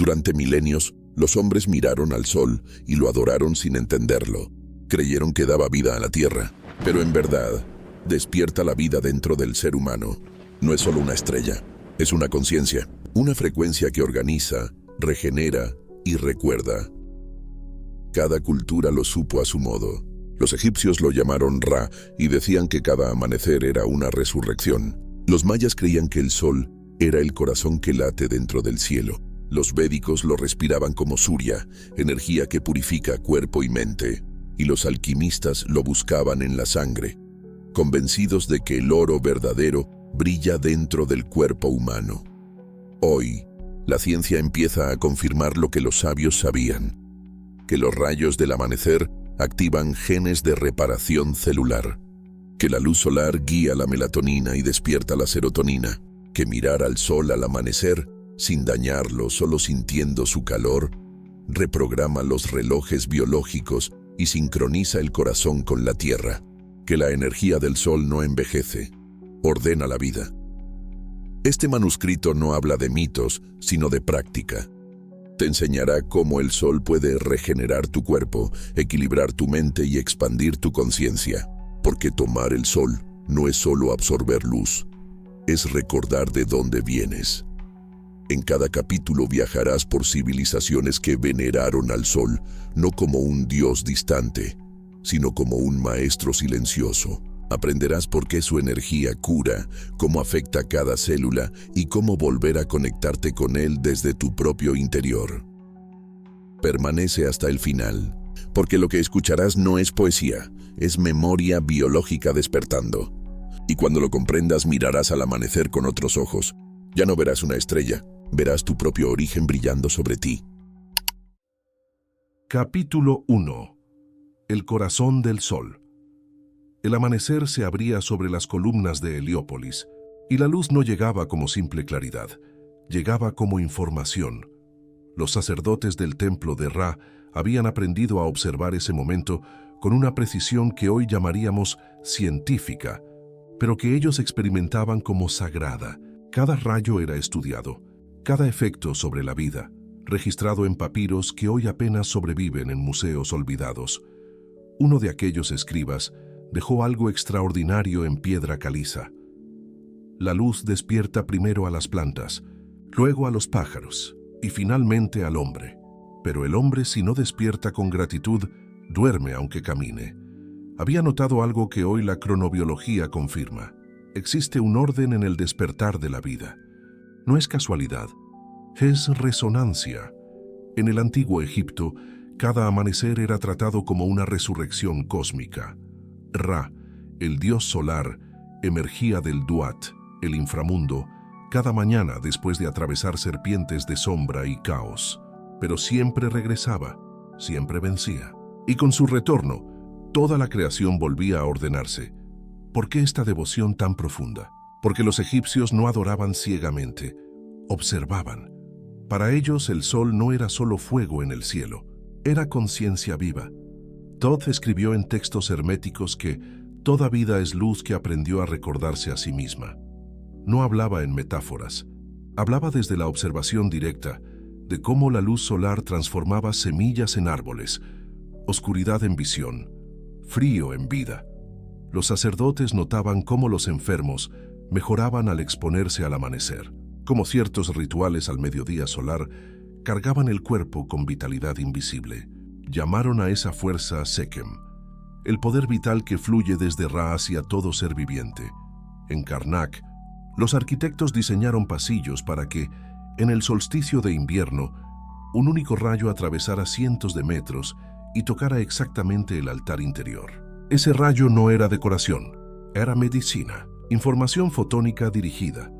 Durante milenios, los hombres miraron al sol y lo adoraron sin entenderlo. Creyeron que daba vida a la tierra, pero en verdad, despierta la vida dentro del ser humano. No es solo una estrella, es una conciencia, una frecuencia que organiza, regenera y recuerda. Cada cultura lo supo a su modo. Los egipcios lo llamaron Ra y decían que cada amanecer era una resurrección. Los mayas creían que el sol era el corazón que late dentro del cielo. Los védicos lo respiraban como Surya, energía que purifica cuerpo y mente. Y los alquimistas lo buscaban en la sangre, convencidos de que el oro verdadero brilla dentro del cuerpo humano. Hoy, la ciencia empieza a confirmar lo que los sabios sabían, que los rayos del amanecer activan genes de reparación celular, que la luz solar guía la melatonina y despierta la serotonina, que mirar al sol al amanecer, sin dañarlo, solo sintiendo su calor, reprograma los relojes biológicos y sincroniza el corazón con la tierra, que la energía del sol no envejece, ordena la vida. Este manuscrito no habla de mitos, sino de práctica. Te enseñará cómo el sol puede regenerar tu cuerpo, equilibrar tu mente y expandir tu conciencia, porque tomar el sol no es solo absorber luz, es recordar de dónde vienes. En cada capítulo viajarás por civilizaciones que veneraron al sol, no como un dios distante, sino como un maestro silencioso. Aprenderás por qué su energía cura, cómo afecta cada célula y cómo volver a conectarte con él desde tu propio interior. Permanece hasta el final, porque lo que escucharás no es poesía, es memoria biológica despertando. Y cuando lo comprendas, mirarás al amanecer con otros ojos. Ya no verás una estrella, verás tu propio origen brillando sobre ti. Capítulo 1. El corazón del sol. El amanecer se abría sobre las columnas de Heliópolis, y la luz no llegaba como simple claridad, llegaba como información. Los sacerdotes del templo de Ra habían aprendido a observar ese momento con una precisión que hoy llamaríamos científica, pero que ellos experimentaban como sagrada. Cada rayo era estudiado, cada efecto sobre la vida, registrado en papiros que hoy apenas sobreviven en museos olvidados. Uno de aquellos escribas dejó algo extraordinario en piedra caliza. La luz despierta primero a las plantas, luego a los pájaros y finalmente al hombre. Pero el hombre, si no despierta con gratitud, duerme aunque camine. Había notado algo que hoy la cronobiología confirma. Existe un orden en el despertar de la vida. No es casualidad, es resonancia. En el antiguo Egipto, cada amanecer era tratado como una resurrección cósmica. Ra, el dios solar, emergía del Duat, el inframundo, cada mañana después de atravesar serpientes de sombra y caos. Pero siempre regresaba, siempre vencía. Y con su retorno, toda la creación volvía a ordenarse. ¿Por qué esta devoción tan profunda? Porque los egipcios no adoraban ciegamente, observaban. Para ellos el sol no era solo fuego en el cielo, era conciencia viva. Todd escribió en textos herméticos que toda vida es luz que aprendió a recordarse a sí misma. No hablaba en metáforas, hablaba desde la observación directa de cómo la luz solar transformaba semillas en árboles, oscuridad en visión, frío en vida. Los sacerdotes notaban cómo los enfermos mejoraban al exponerse al amanecer, como ciertos rituales al mediodía solar cargaban el cuerpo con vitalidad invisible. Llamaron a esa fuerza Sekem, el poder vital que fluye desde Ra hacia todo ser viviente. En Karnak, los arquitectos diseñaron pasillos para que, en el solsticio de invierno, un único rayo atravesara cientos de metros y tocara exactamente el altar interior. Ese rayo no era decoración, era medicina, información fotónica dirigida.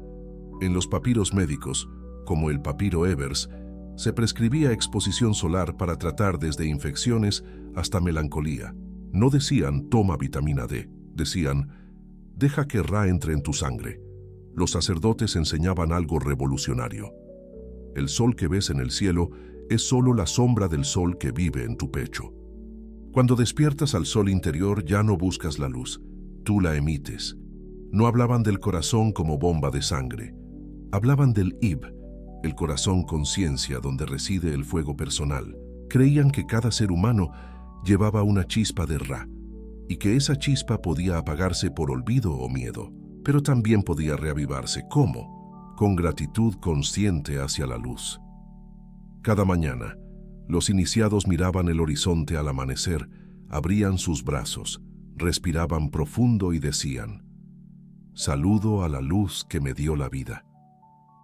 En los papiros médicos, como el papiro Ebers, se prescribía exposición solar para tratar desde infecciones hasta melancolía. No decían toma vitamina D, decían deja que Ra entre en tu sangre. Los sacerdotes enseñaban algo revolucionario. El sol que ves en el cielo es solo la sombra del sol que vive en tu pecho. Cuando despiertas al sol interior ya no buscas la luz, tú la emites. No hablaban del corazón como bomba de sangre, hablaban del Ib, el corazón conciencia donde reside el fuego personal. Creían que cada ser humano llevaba una chispa de Ra, y que esa chispa podía apagarse por olvido o miedo, pero también podía reavivarse. ¿Cómo? Con gratitud consciente hacia la luz. Cada mañana, los iniciados miraban el horizonte al amanecer, abrían sus brazos, respiraban profundo y decían: saludo a la luz que me dio la vida.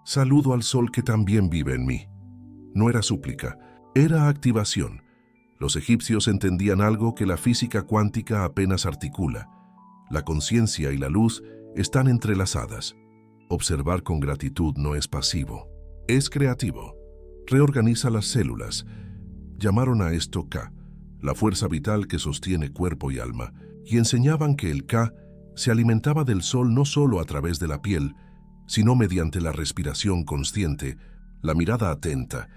Saludo al sol que también vive en mí. No era súplica, era activación. Los egipcios entendían algo que la física cuántica apenas articula. La conciencia y la luz están entrelazadas. Observar con gratitud no es pasivo, es creativo. Reorganiza las células. Llamaron a esto Ka, la fuerza vital que sostiene cuerpo y alma, y enseñaban que el Ka se alimentaba del sol no solo a través de la piel, sino mediante la respiración consciente, la mirada atenta,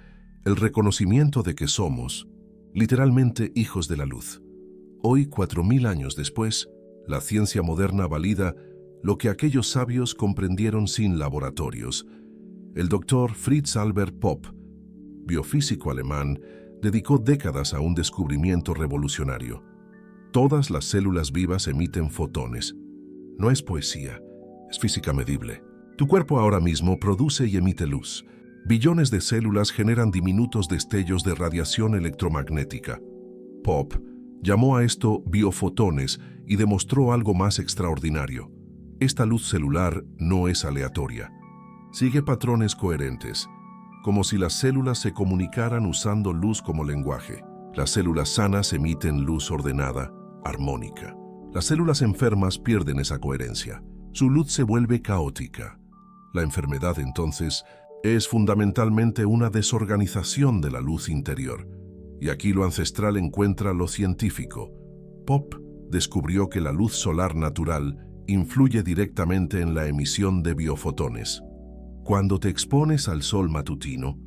el reconocimiento de que somos, literalmente, hijos de la luz. Hoy, 4000 años después, la ciencia moderna valida lo que aquellos sabios comprendieron sin laboratorios. El doctor Fritz Albert Popp, biofísico alemán, dedicó décadas a un descubrimiento revolucionario. Todas las células vivas emiten fotones. No es poesía, es física medible. Tu cuerpo ahora mismo produce y emite luz. Billones de células generan diminutos destellos de radiación electromagnética. Popp llamó a esto biofotones y demostró algo más extraordinario. Esta luz celular no es aleatoria. Sigue patrones coherentes, como si las células se comunicaran usando luz como lenguaje. Las células sanas emiten luz ordenada, armónica. Las células enfermas pierden esa coherencia. Su luz se vuelve caótica. La enfermedad, entonces, es fundamentalmente una desorganización de la luz interior. Y aquí lo ancestral encuentra lo científico. Popp descubrió que la luz solar natural influye directamente en la emisión de biofotones. Cuando te expones al sol matutino,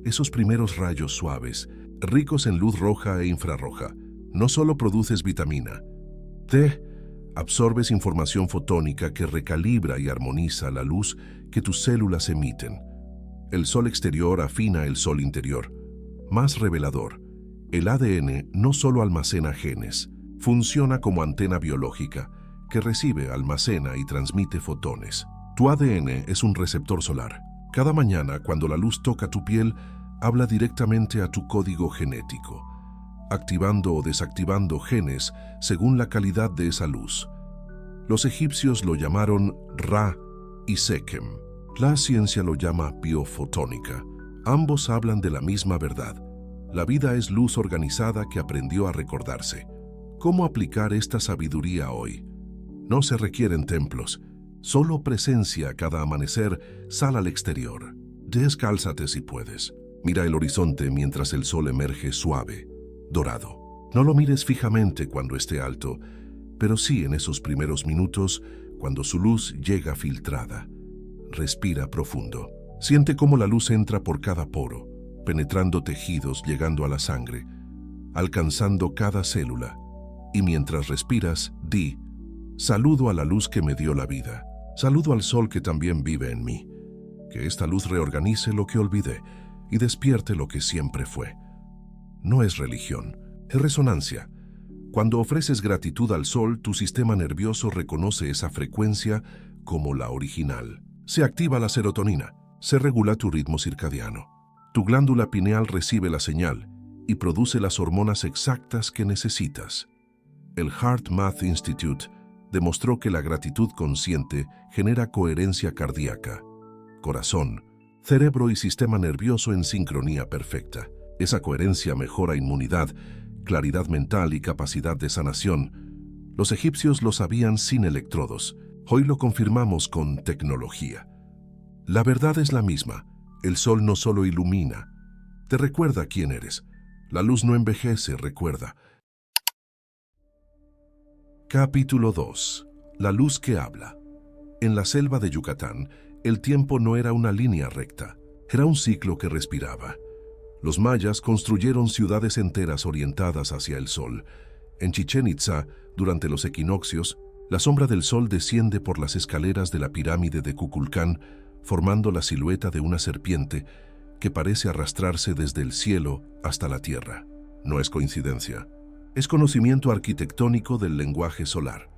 esos primeros rayos suaves, ricos en luz roja e infrarroja, no solo produces vitamina D, absorbes información fotónica que recalibra y armoniza la luz que tus células emiten. El sol exterior afina el sol interior. Más revelador, el ADN no solo almacena genes, funciona como antena biológica que recibe, almacena y transmite fotones. Tu ADN es un receptor solar. Cada mañana, cuando la luz toca tu piel, habla directamente a tu código genético, activando o desactivando genes según la calidad de esa luz. Los egipcios lo llamaron Ra y Sekhem. La ciencia lo llama biofotónica. Ambos hablan de la misma verdad. La vida es luz organizada que aprendió a recordarse. ¿Cómo aplicar esta sabiduría hoy? No se requieren templos. Solo presencia cada amanecer. Sal al exterior. Descálzate si puedes. Mira el horizonte mientras el sol emerge suave, dorado. No lo mires fijamente cuando esté alto, pero sí en esos primeros minutos cuando su luz llega filtrada. Respira profundo. Siente cómo la luz entra por cada poro, penetrando tejidos, llegando a la sangre, alcanzando cada célula. Y mientras respiras, di: saludo a la luz que me dio la vida. Saludo al sol que también vive en mí. Que esta luz reorganice lo que olvidé y despierte lo que siempre fue. No es religión, es resonancia. Cuando ofreces gratitud al sol, tu sistema nervioso reconoce esa frecuencia como la original. Se activa la serotonina, se regula tu ritmo circadiano. Tu glándula pineal recibe la señal y produce las hormonas exactas que necesitas. El HeartMath Institute demostró que la gratitud consciente genera coherencia cardíaca, corazón, cerebro y sistema nervioso en sincronía perfecta. Esa coherencia mejora inmunidad, claridad mental y capacidad de sanación. Los egipcios lo sabían sin electrodos. Hoy lo confirmamos con tecnología. La verdad es la misma. El sol no solo ilumina, te recuerda quién eres. La luz no envejece, recuerda. Capítulo 2. La luz que habla. En la selva de Yucatán, el tiempo no era una línea recta, era un ciclo que respiraba. Los mayas construyeron ciudades enteras orientadas hacia el sol. En Chichén Itzá, durante los equinoccios, la sombra del sol desciende por las escaleras de la pirámide de Kukulcán, formando la silueta de una serpiente que parece arrastrarse desde el cielo hasta la tierra. No es coincidencia. Es conocimiento arquitectónico del lenguaje solar.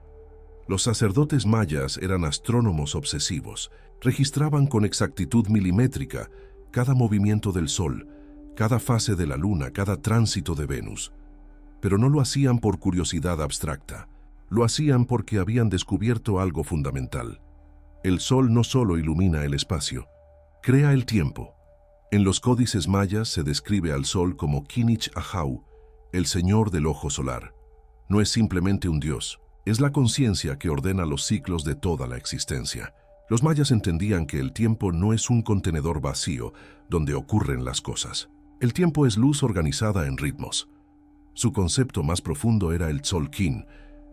Los sacerdotes mayas eran astrónomos obsesivos. Registraban con exactitud milimétrica cada movimiento del Sol, cada fase de la Luna, cada tránsito de Venus. Pero no lo hacían por curiosidad abstracta. Lo hacían porque habían descubierto algo fundamental. El Sol no solo ilumina el espacio, crea el tiempo. En los códices mayas se describe al Sol como Kinich Ahau, el señor del ojo solar. No es simplemente un dios, es la conciencia que ordena los ciclos de toda la existencia. Los mayas entendían que el tiempo no es un contenedor vacío donde ocurren las cosas. El tiempo es luz organizada en ritmos. Su concepto más profundo era el Tzolk'in,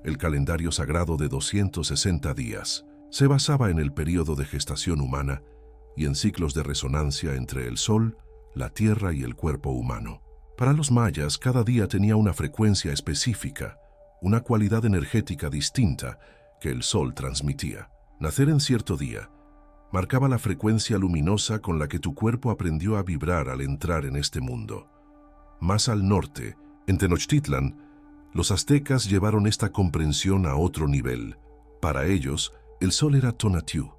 el calendario sagrado de 260 días. Se basaba en el período de gestación humana y en ciclos de resonancia entre el Sol, la Tierra y el cuerpo humano. Para los mayas, cada día tenía una frecuencia específica, una cualidad energética distinta que el Sol transmitía. Nacer en cierto día marcaba la frecuencia luminosa con la que tu cuerpo aprendió a vibrar al entrar en este mundo. Más al norte, en Tenochtitlan, los aztecas llevaron esta comprensión a otro nivel. Para ellos, el Sol era Tonatiuh,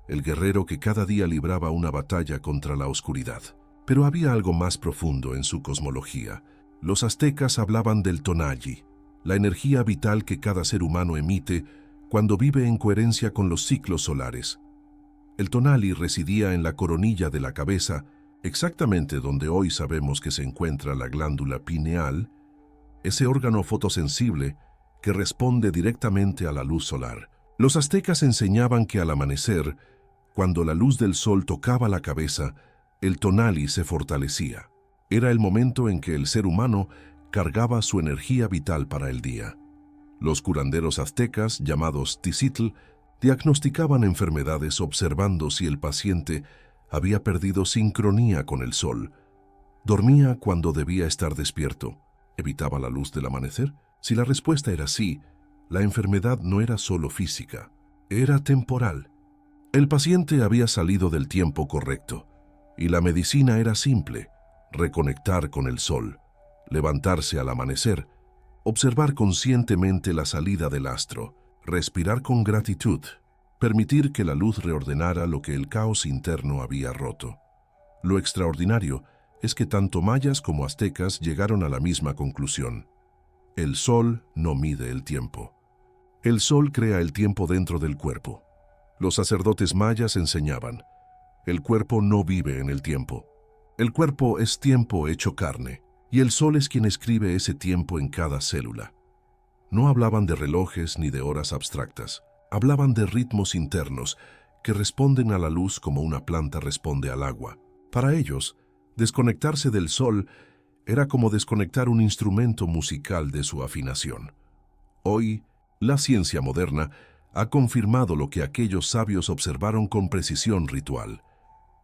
el guerrero que cada día libraba una batalla contra la oscuridad. Pero había algo más profundo en su cosmología. Los aztecas hablaban del Tonalli, la energía vital que cada ser humano emite cuando vive en coherencia con los ciclos solares. El Tonali residía en la coronilla de la cabeza, exactamente donde hoy sabemos que se encuentra la glándula pineal, ese órgano fotosensible que responde directamente a la luz solar. Los aztecas enseñaban que al amanecer, cuando la luz del sol tocaba la cabeza, el Tonali se fortalecía. Era el momento en que el ser humano cargaba su energía vital para el día. Los curanderos aztecas, llamados Tzitl, diagnosticaban enfermedades observando si el paciente había perdido sincronía con el sol. ¿Dormía cuando debía estar despierto? ¿Evitaba la luz del amanecer? Si la respuesta era sí, la enfermedad no era solo física, era temporal. El paciente había salido del tiempo correcto, y la medicina era simple: reconectar con el sol, levantarse al amanecer, observar conscientemente la salida del astro, respirar con gratitud, permitir que la luz reordenara lo que el caos interno había roto. Lo extraordinario es que tanto mayas como aztecas llegaron a la misma conclusión. El sol no mide el tiempo. El sol crea el tiempo dentro del cuerpo. Los sacerdotes mayas enseñaban: el cuerpo no vive en el tiempo. El cuerpo es tiempo hecho carne, y el sol es quien escribe ese tiempo en cada célula. No hablaban de relojes ni de horas abstractas. Hablaban de ritmos internos que responden a la luz como una planta responde al agua. Para ellos, desconectarse del sol era como desconectar un instrumento musical de su afinación. Hoy, la ciencia moderna ha confirmado lo que aquellos sabios observaron con precisión ritual.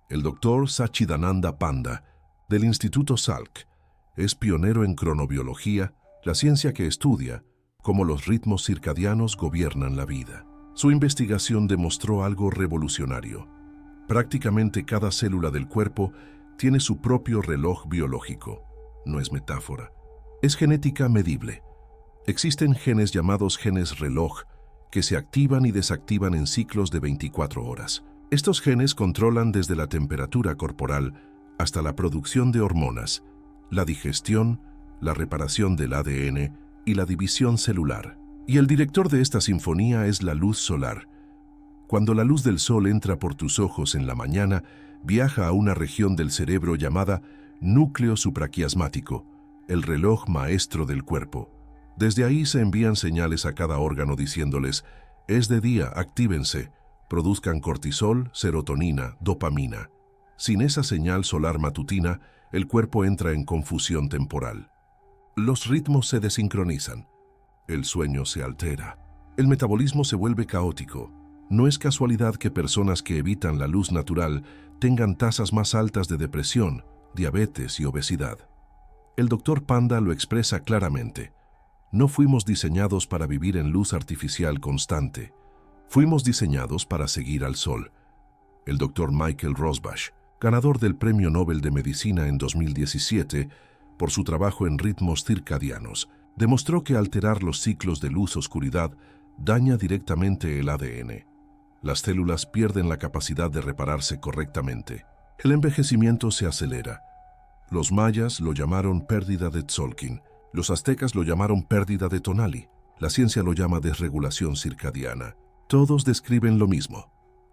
El doctor Sachidananda Panda, del Instituto Salk, es pionero en cronobiología, la ciencia que estudia cómo los ritmos circadianos gobiernan la vida. Su investigación demostró algo revolucionario. Prácticamente cada célula del cuerpo tiene su propio reloj biológico. No es metáfora. Es genética medible. Existen genes llamados genes reloj que se activan y desactivan en ciclos de 24 horas. Estos genes controlan desde la temperatura corporal hasta la producción de hormonas, la digestión, la reparación del ADN y la división celular. Y el director de esta sinfonía es la luz solar. Cuando la luz del sol entra por tus ojos en la mañana, viaja a una región del cerebro llamada núcleo supraquiasmático, el reloj maestro del cuerpo. Desde ahí se envían señales a cada órgano diciéndoles: es de día, actívense, produzcan cortisol, serotonina, dopamina. Sin esa señal solar matutina, el cuerpo entra en confusión temporal. Los ritmos se desincronizan. El sueño se altera. El metabolismo se vuelve caótico. No es casualidad que personas que evitan la luz natural tengan tasas más altas de depresión, diabetes y obesidad. El doctor Panda lo expresa claramente. No fuimos diseñados para vivir en luz artificial constante. Fuimos diseñados para seguir al sol. El doctor Michael Rosbash, ganador del Premio Nobel de Medicina en 2017 por su trabajo en ritmos circadianos, demostró que alterar los ciclos de luz-oscuridad daña directamente el ADN. Las células pierden la capacidad de repararse correctamente. El envejecimiento se acelera. Los mayas lo llamaron pérdida de Tzolk'in, los aztecas lo llamaron pérdida de Tonali, la ciencia lo llama desregulación circadiana. Todos describen lo mismo: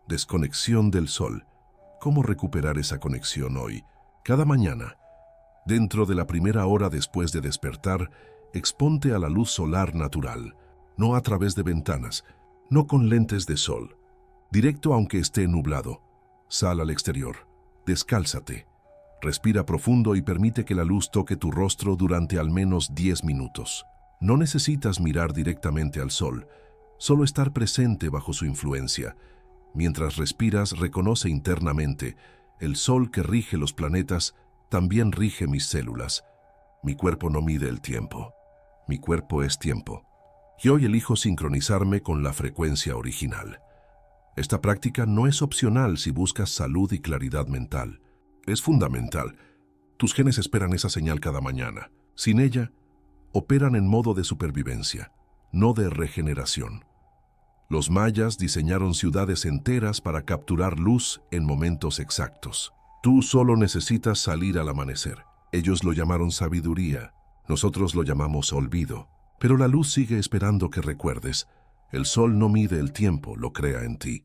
desconexión del sol. ¿Cómo recuperar esa conexión hoy? Cada mañana, dentro de la primera hora después de despertar, exponte a la luz solar natural, no a través de ventanas, no con lentes de sol. Directo aunque esté nublado. Sal al exterior, descálzate, respira profundo y permite que la luz toque tu rostro durante al menos 10 minutos. No necesitas mirar directamente al sol, solo estar presente bajo su influencia. Mientras respiras, reconoce internamente: el sol que rige los planetas también rige mis células. Mi cuerpo no mide el tiempo. Mi cuerpo es tiempo. Y hoy elijo sincronizarme con la frecuencia original. Esta práctica no es opcional si buscas salud y claridad mental. Es fundamental. Tus genes esperan esa señal cada mañana. Sin ella, operan en modo de supervivencia, no de regeneración. Los mayas diseñaron ciudades enteras para capturar luz en momentos exactos. Tú solo necesitas salir al amanecer. Ellos lo llamaron sabiduría, nosotros lo llamamos olvido. Pero la luz sigue esperando que recuerdes. El sol no mide el tiempo, lo crea en ti.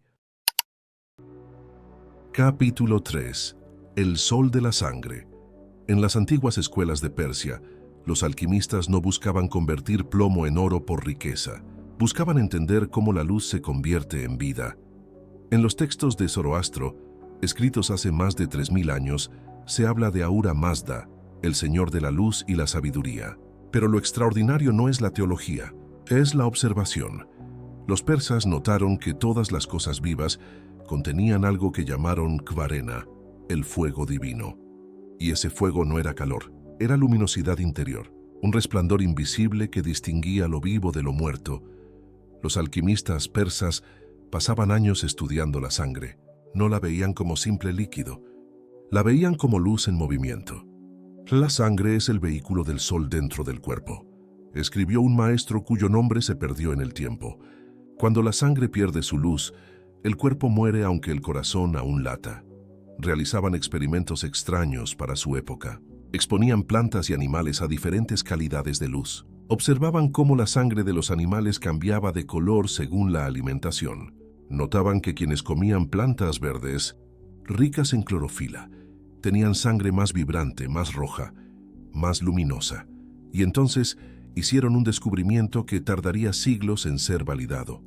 Capítulo 3. El sol de la sangre. En las antiguas escuelas de Persia, los alquimistas no buscaban convertir plomo en oro por riqueza. Buscaban entender cómo la luz se convierte en vida. En los textos de Zoroastro, escritos hace más de 3000 años, se habla de Ahura Mazda, el señor de la luz y la sabiduría. Pero lo extraordinario no es la teología, es la observación. Los persas notaron que todas las cosas vivas contenían algo que llamaron kvarena, el fuego divino. Y ese fuego no era calor, era luminosidad interior, un resplandor invisible que distinguía lo vivo de lo muerto. Los alquimistas persas pasaban años estudiando la sangre. No la veían como simple líquido, la veían como luz en movimiento. La sangre es el vehículo del sol dentro del cuerpo, escribió un maestro cuyo nombre se perdió en el tiempo. Cuando la sangre pierde su luz, el cuerpo muere aunque el corazón aún lata. Realizaban experimentos extraños para su época. Exponían plantas y animales a diferentes calidades de luz. Observaban cómo la sangre de los animales cambiaba de color según la alimentación. Notaban que quienes comían plantas verdes, ricas en clorofila, tenían sangre más vibrante, más roja, más luminosa. Y entonces hicieron un descubrimiento que tardaría siglos en ser validado.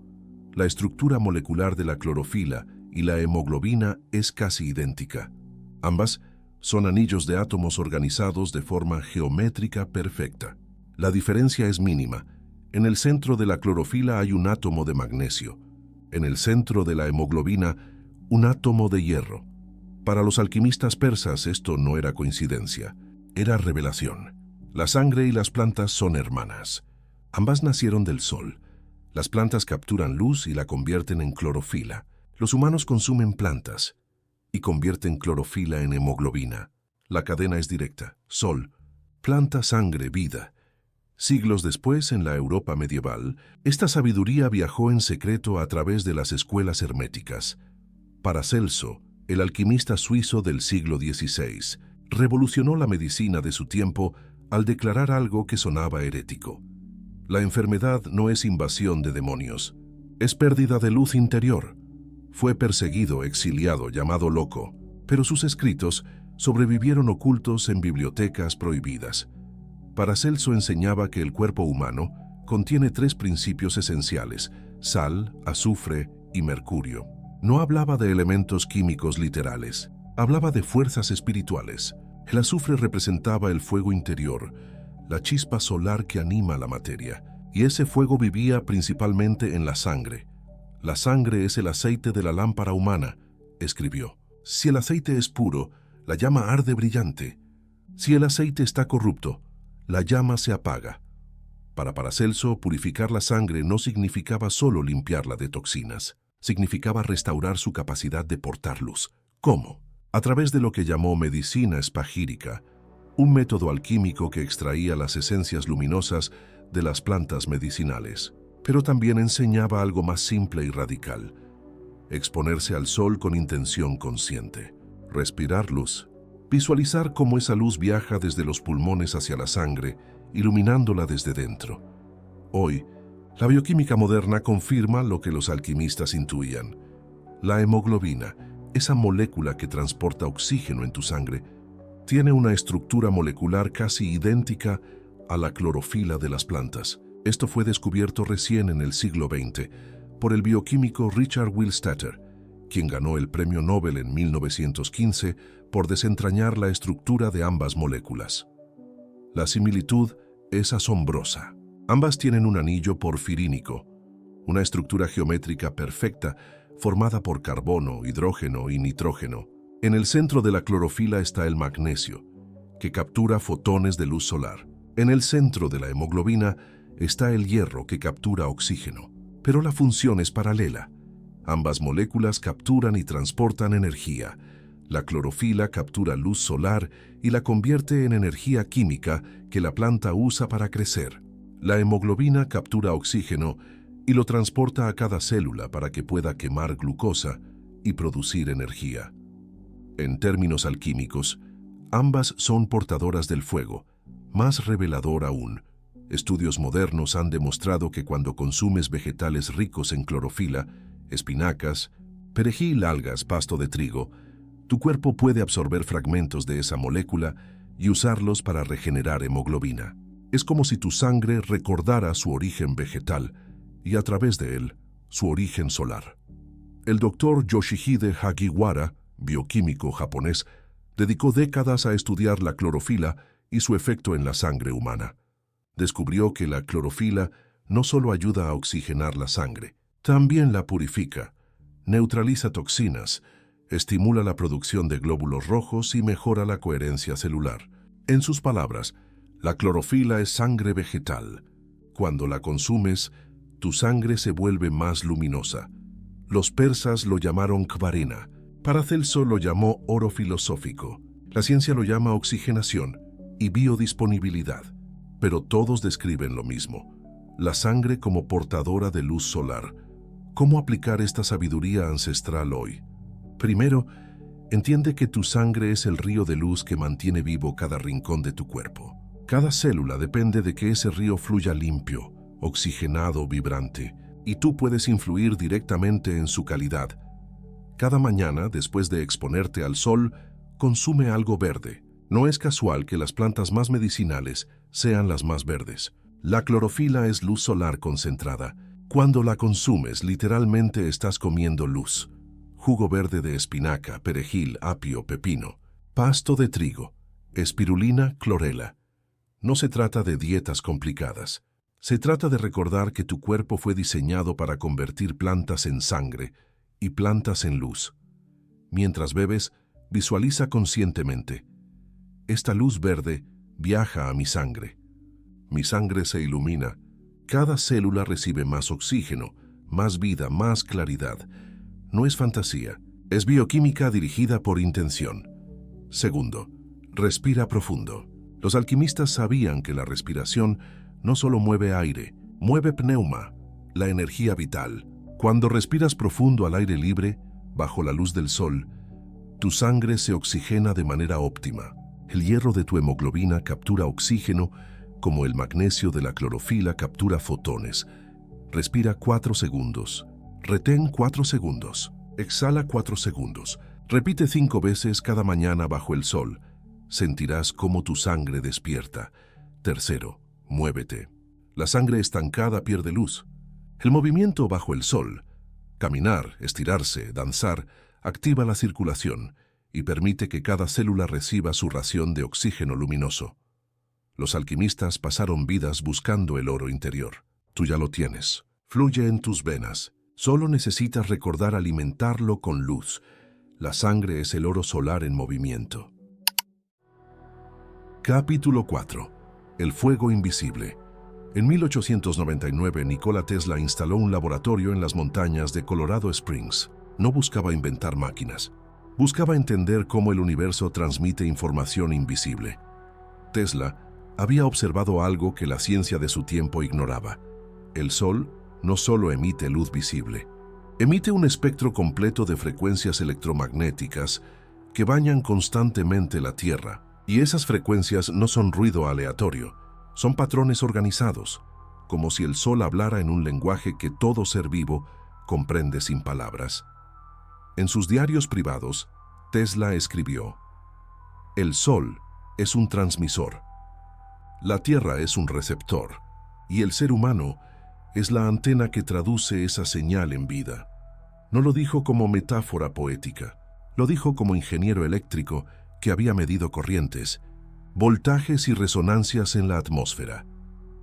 La estructura molecular de la clorofila y la hemoglobina es casi idéntica. Ambas son anillos de átomos organizados de forma geométrica perfecta. La diferencia es mínima. En el centro de la clorofila hay un átomo de magnesio. En el centro de la hemoglobina, un átomo de hierro. Para los alquimistas persas esto no era coincidencia, era revelación. La sangre y las plantas son hermanas. Ambas nacieron del sol. Las plantas capturan luz y la convierten en clorofila. Los humanos consumen plantas y convierten clorofila en hemoglobina. La cadena es directa: sol, planta, sangre, vida. Siglos después, en la Europa medieval, esta sabiduría viajó en secreto a través de las escuelas herméticas. Paracelso, el alquimista suizo del siglo XVI, revolucionó la medicina de su tiempo al declarar algo que sonaba herético. La enfermedad no es invasión de demonios, es pérdida de luz interior. Fue perseguido, exiliado, llamado loco, pero sus escritos sobrevivieron ocultos en bibliotecas prohibidas. Paracelso enseñaba que el cuerpo humano contiene 3 principios esenciales: sal, azufre y mercurio. No hablaba de elementos químicos literales, hablaba de fuerzas espirituales. El azufre representaba el fuego interior, la chispa solar que anima la materia, y ese fuego vivía principalmente en la sangre. La sangre es el aceite de la lámpara humana, escribió. Si el aceite es puro, la llama arde brillante. Si el aceite está corrupto, la llama se apaga. Para Paracelso, purificar la sangre no significaba solo limpiarla de toxinas. significaba restaurar su capacidad de portar luz. ¿Cómo? A través de lo que llamó medicina espagírica, un método alquímico que extraía las esencias luminosas de las plantas medicinales. Pero también enseñaba algo más simple y radical: exponerse al sol con intención consciente, respirar luz, visualizar cómo esa luz viaja desde los pulmones hacia la sangre, iluminándola desde dentro. Hoy, la bioquímica moderna confirma lo que los alquimistas intuían. La hemoglobina, esa molécula que transporta oxígeno en tu sangre, tiene una estructura molecular casi idéntica a la clorofila de las plantas. Esto fue descubierto recién en el siglo XX por el bioquímico Richard Willstatter, quien ganó el Premio Nobel en 1915 por desentrañar la estructura de ambas moléculas. La similitud es asombrosa. Ambas tienen un anillo porfirínico, una estructura geométrica perfecta formada por carbono, hidrógeno y nitrógeno. En el centro de la clorofila está el magnesio, que captura fotones de luz solar. En el centro de la hemoglobina está el hierro, que captura oxígeno. Pero la función es paralela. Ambas moléculas capturan y transportan energía. La clorofila captura luz solar y la convierte en energía química que la planta usa para crecer. La hemoglobina captura oxígeno y lo transporta a cada célula para que pueda quemar glucosa y producir energía. En términos alquímicos, ambas son portadoras del fuego. Más revelador aún, estudios modernos han demostrado que cuando consumes vegetales ricos en clorofila, espinacas, perejil, algas, pasto de trigo, tu cuerpo puede absorber fragmentos de esa molécula y usarlos para regenerar hemoglobina. Es como si tu sangre recordara su origen vegetal y, a través de él, su origen solar. El doctor Yoshihide Hagiwara, bioquímico japonés, dedicó décadas a estudiar la clorofila y su efecto en la sangre humana. Descubrió que la clorofila no solo ayuda a oxigenar la sangre, también la purifica, neutraliza toxinas, estimula la producción de glóbulos rojos y mejora la coherencia celular. En sus palabras, la clorofila es sangre vegetal. Cuando la consumes, tu sangre se vuelve más luminosa. Los persas lo llamaron kvarina. Paracelso lo llamó oro filosófico. La ciencia lo llama oxigenación y biodisponibilidad. Pero todos describen lo mismo: la sangre como portadora de luz solar. ¿Cómo aplicar esta sabiduría ancestral hoy? Primero, entiende que tu sangre es el río de luz que mantiene vivo cada rincón de tu cuerpo. Cada célula depende de que ese río fluya limpio, oxigenado, vibrante, y tú puedes influir directamente en su calidad. Cada mañana, después de exponerte al sol, consume algo verde. No es casual que las plantas más medicinales sean las más verdes. La clorofila es luz solar concentrada. Cuando la consumes, literalmente estás comiendo luz. Jugo verde de espinaca, perejil, apio, pepino, pasto de trigo, espirulina, clorela. No se trata de dietas complicadas. Se trata de recordar que tu cuerpo fue diseñado para convertir plantas en sangre y plantas en luz. Mientras bebes, visualiza conscientemente: esta luz verde viaja a mi sangre. Mi sangre se ilumina. Cada célula recibe más oxígeno, más vida, más claridad. No es fantasía, es bioquímica dirigida por intención. Segundo, respira profundo. Los alquimistas sabían que la respiración no solo mueve aire, mueve pneuma, la energía vital. Cuando respiras profundo al aire libre, bajo la luz del sol, tu sangre se oxigena de manera óptima. El hierro de tu hemoglobina captura oxígeno como el magnesio de la clorofila captura fotones. Respira 4 segundos. Retén 4 segundos. Exhala 4 segundos. Repite 5 veces cada mañana bajo el sol. Sentirás cómo tu sangre despierta. Tercero, muévete. La sangre estancada pierde luz. El movimiento bajo el sol, caminar, estirarse, danzar, activa la circulación y permite que cada célula reciba su ración de oxígeno luminoso. Los alquimistas pasaron vidas buscando el oro interior. Tú ya lo tienes. Fluye en tus venas. Solo necesitas recordar alimentarlo con luz. La sangre es el oro solar en movimiento. Capítulo 4. El fuego invisible. En 1899, Nikola Tesla instaló un laboratorio en las montañas de Colorado Springs. No buscaba inventar máquinas. Buscaba entender cómo el universo transmite información invisible. Tesla había observado algo que la ciencia de su tiempo ignoraba. El Sol no solo emite luz visible, emite un espectro completo de frecuencias electromagnéticas que bañan constantemente la Tierra. Y esas frecuencias no son ruido aleatorio, son patrones organizados, como si el Sol hablara en un lenguaje que todo ser vivo comprende sin palabras. En sus diarios privados, Tesla escribió: "El Sol es un transmisor, la Tierra es un receptor, y el ser humano es la antena que traduce esa señal en vida". No lo dijo como metáfora poética, lo dijo como ingeniero eléctrico que había medido corrientes, voltajes y resonancias en la atmósfera.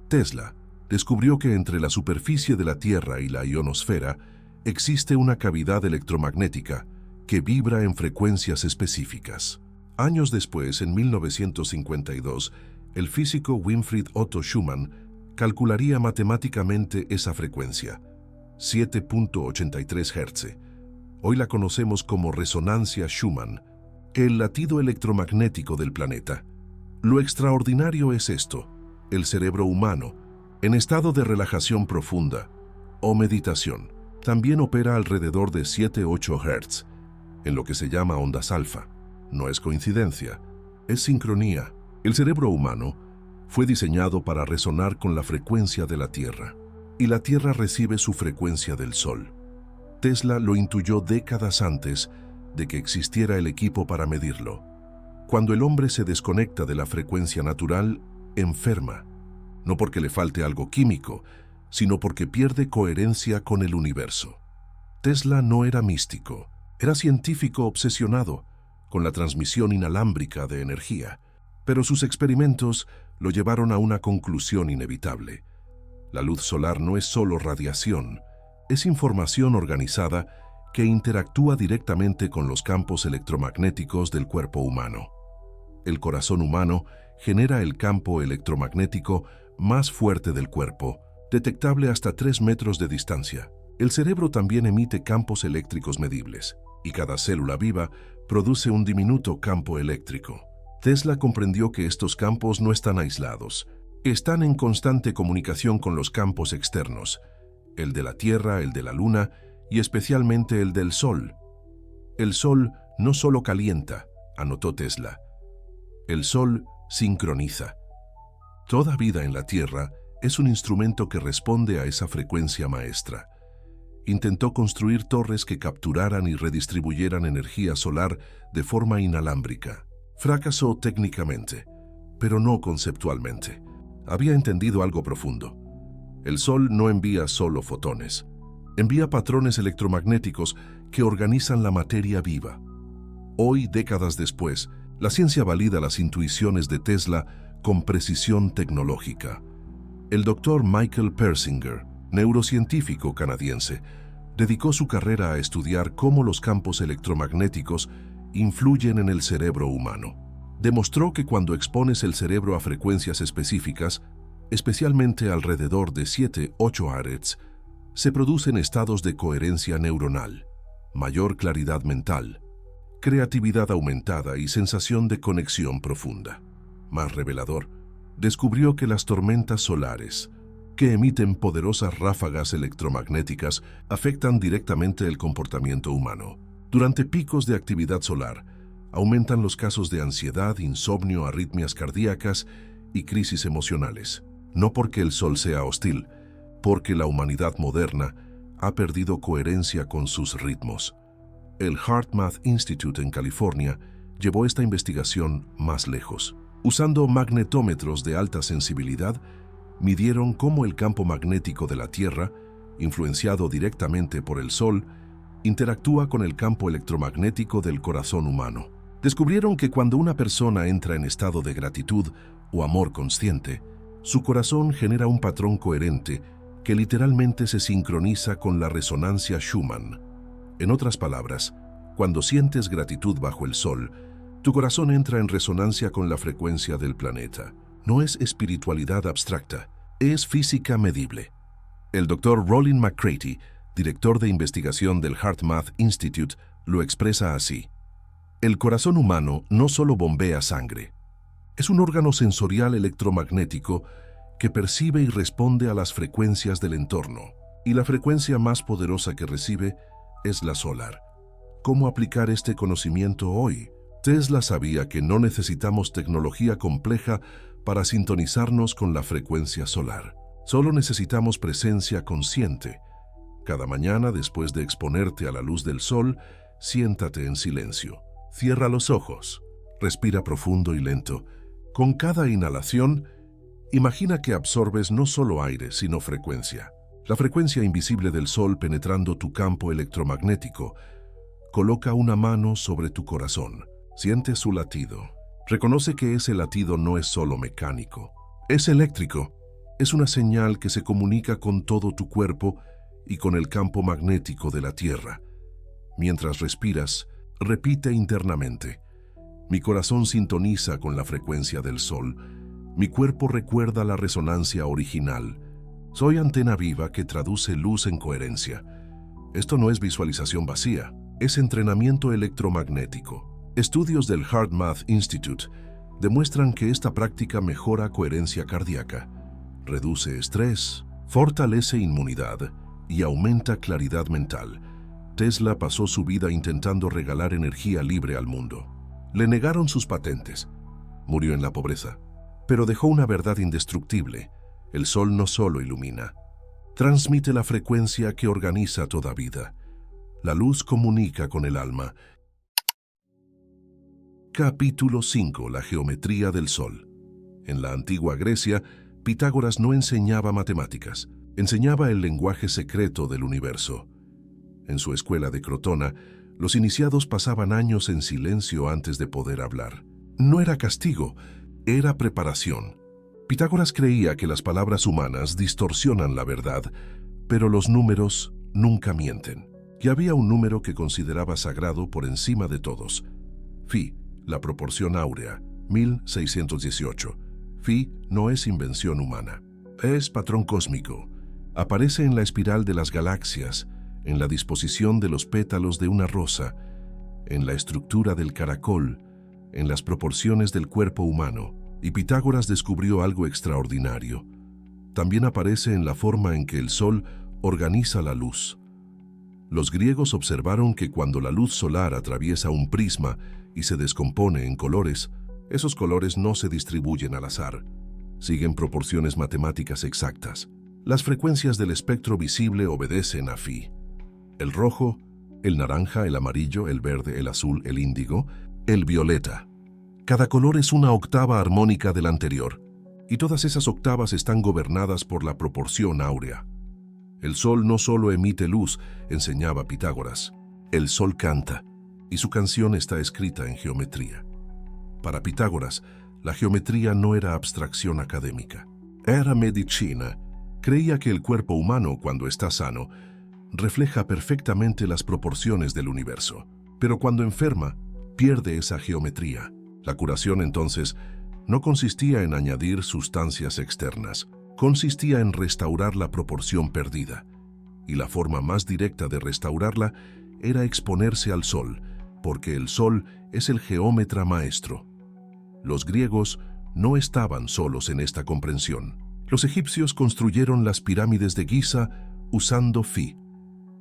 Tesla descubrió que entre la superficie de la Tierra y la ionosfera existe una cavidad electromagnética que vibra en frecuencias específicas. Años después, en 1952, el físico Winfried Otto Schumann calcularía matemáticamente esa frecuencia, 7.83 Hz. Hoy la conocemos como resonancia Schumann, el latido electromagnético del planeta. Lo extraordinario es esto: el cerebro humano, en estado de relajación profunda o meditación, también opera alrededor de 7-8 Hz, en lo que se llama ondas alfa. No es coincidencia, es sincronía. El cerebro humano fue diseñado para resonar con la frecuencia de la Tierra, y la Tierra recibe su frecuencia del Sol. Tesla lo intuyó décadas antes de que existiera el equipo para medirlo. Cuando el hombre se desconecta de la frecuencia natural, enferma, no porque le falte algo químico, sino porque pierde coherencia con el universo. Tesla no era místico, era científico obsesionado con la transmisión inalámbrica de energía, pero sus experimentos lo llevaron a una conclusión inevitable. La luz solar no es solo radiación, es información organizada que interactúa directamente con los campos electromagnéticos del cuerpo humano. El corazón humano genera el campo electromagnético más fuerte del cuerpo, detectable hasta 3 metros de distancia. El cerebro también emite campos eléctricos medibles, y cada célula viva produce un diminuto campo eléctrico. Tesla comprendió que estos campos no están aislados, están en constante comunicación con los campos externos, el de la Tierra, el de la Luna y especialmente el del Sol. El Sol no solo calienta, anotó Tesla, el Sol sincroniza. Toda vida en la Tierra es un instrumento que responde a esa frecuencia maestra. Intentó construir torres que capturaran y redistribuyeran energía solar de forma inalámbrica. Fracasó técnicamente, pero no conceptualmente. Había entendido algo profundo. El Sol no envía solo fotones, envía patrones electromagnéticos que organizan la materia viva. Hoy, décadas después, la ciencia valida las intuiciones de Tesla con precisión tecnológica. El doctor Michael Persinger, neurocientífico canadiense, dedicó su carrera a estudiar cómo los campos electromagnéticos influyen en el cerebro humano. Demostró que cuando expones el cerebro a frecuencias específicas, especialmente alrededor de 7-8 Hz, se producen estados de coherencia neuronal, mayor claridad mental, creatividad aumentada y sensación de conexión profunda. Más revelador, descubrió que las tormentas solares, que emiten poderosas ráfagas electromagnéticas, afectan directamente el comportamiento humano. Durante picos de actividad solar, aumentan los casos de ansiedad, insomnio, arritmias cardíacas y crisis emocionales. No porque el Sol sea hostil, porque la humanidad moderna ha perdido coherencia con sus ritmos. El HeartMath Institute en California llevó esta investigación más lejos. Usando magnetómetros de alta sensibilidad, midieron cómo el campo magnético de la Tierra, influenciado directamente por el Sol, interactúa con el campo electromagnético del corazón humano. Descubrieron que cuando una persona entra en estado de gratitud o amor consciente, su corazón genera un patrón coherente que literalmente se sincroniza con la resonancia Schumann. En otras palabras, cuando sientes gratitud bajo el Sol, tu corazón entra en resonancia con la frecuencia del planeta. No es espiritualidad abstracta, es física medible. El Dr. Rollin McCraty, director de investigación del HeartMath Institute, lo expresa así. El corazón humano no solo bombea sangre. Es un órgano sensorial electromagnético que percibe y responde a las frecuencias del entorno. Y la frecuencia más poderosa que recibe es la solar. ¿Cómo aplicar este conocimiento hoy? Tesla sabía que no necesitamos tecnología compleja para sintonizarnos con la frecuencia solar. Solo necesitamos presencia consciente. Cada mañana, después de exponerte a la luz del sol, siéntate en silencio. Cierra los ojos. Respira profundo y lento. Con cada inhalación, imagina que absorbes no solo aire, sino frecuencia. La frecuencia invisible del sol penetrando tu campo electromagnético. Coloca una mano sobre tu corazón. Siente su latido. Reconoce que ese latido no es solo mecánico. Es eléctrico. Es una señal que se comunica con todo tu cuerpo y con el campo magnético de la Tierra. Mientras respiras, repite internamente. Mi corazón sintoniza con la frecuencia del sol. Mi cuerpo recuerda la resonancia original. Soy antena viva que traduce luz en coherencia. Esto no es visualización vacía, es entrenamiento electromagnético. Estudios del HeartMath Institute demuestran que esta práctica mejora coherencia cardíaca, reduce estrés, fortalece inmunidad y aumenta claridad mental. Tesla pasó su vida intentando regalar energía libre al mundo. Le negaron sus patentes. Murió en la pobreza. Pero dejó una verdad indestructible. El sol no solo ilumina. Transmite la frecuencia que organiza toda vida. La luz comunica con el alma. Capítulo 5. La geometría del sol. En la antigua Grecia, Pitágoras no enseñaba matemáticas. Enseñaba el lenguaje secreto del universo. En su escuela de Crotona, los iniciados pasaban años en silencio antes de poder hablar. No era castigo, era preparación. Pitágoras creía que las palabras humanas distorsionan la verdad, pero los números nunca mienten. Y había un número que consideraba sagrado por encima de todos. Phi, la proporción áurea, 1618. Phi no es invención humana, es patrón cósmico. Aparece en la espiral de las galaxias, en la disposición de los pétalos de una rosa, en la estructura del caracol, en las proporciones del cuerpo humano. Y Pitágoras descubrió algo extraordinario. También aparece en la forma en que el sol organiza la luz. Los griegos observaron que cuando la luz solar atraviesa un prisma y se descompone en colores, esos colores no se distribuyen al azar. Siguen proporciones matemáticas exactas. Las frecuencias del espectro visible obedecen a Phi. El rojo, el naranja, el amarillo, el verde, el azul, el índigo, el violeta. Cada color es una octava armónica del anterior, y todas esas octavas están gobernadas por la proporción áurea. El sol no solo emite luz, enseñaba Pitágoras. El sol canta, y su canción está escrita en geometría. Para Pitágoras, la geometría no era abstracción académica. Era medicina. Creía que el cuerpo humano, cuando está sano, refleja perfectamente las proporciones del universo. Pero cuando enferma, pierde esa geometría. La curación, entonces, no consistía en añadir sustancias externas, consistía en restaurar la proporción perdida. Y la forma más directa de restaurarla era exponerse al sol, porque el sol es el geómetra maestro. Los griegos no estaban solos en esta comprensión. Los egipcios construyeron las pirámides de Giza usando Phi.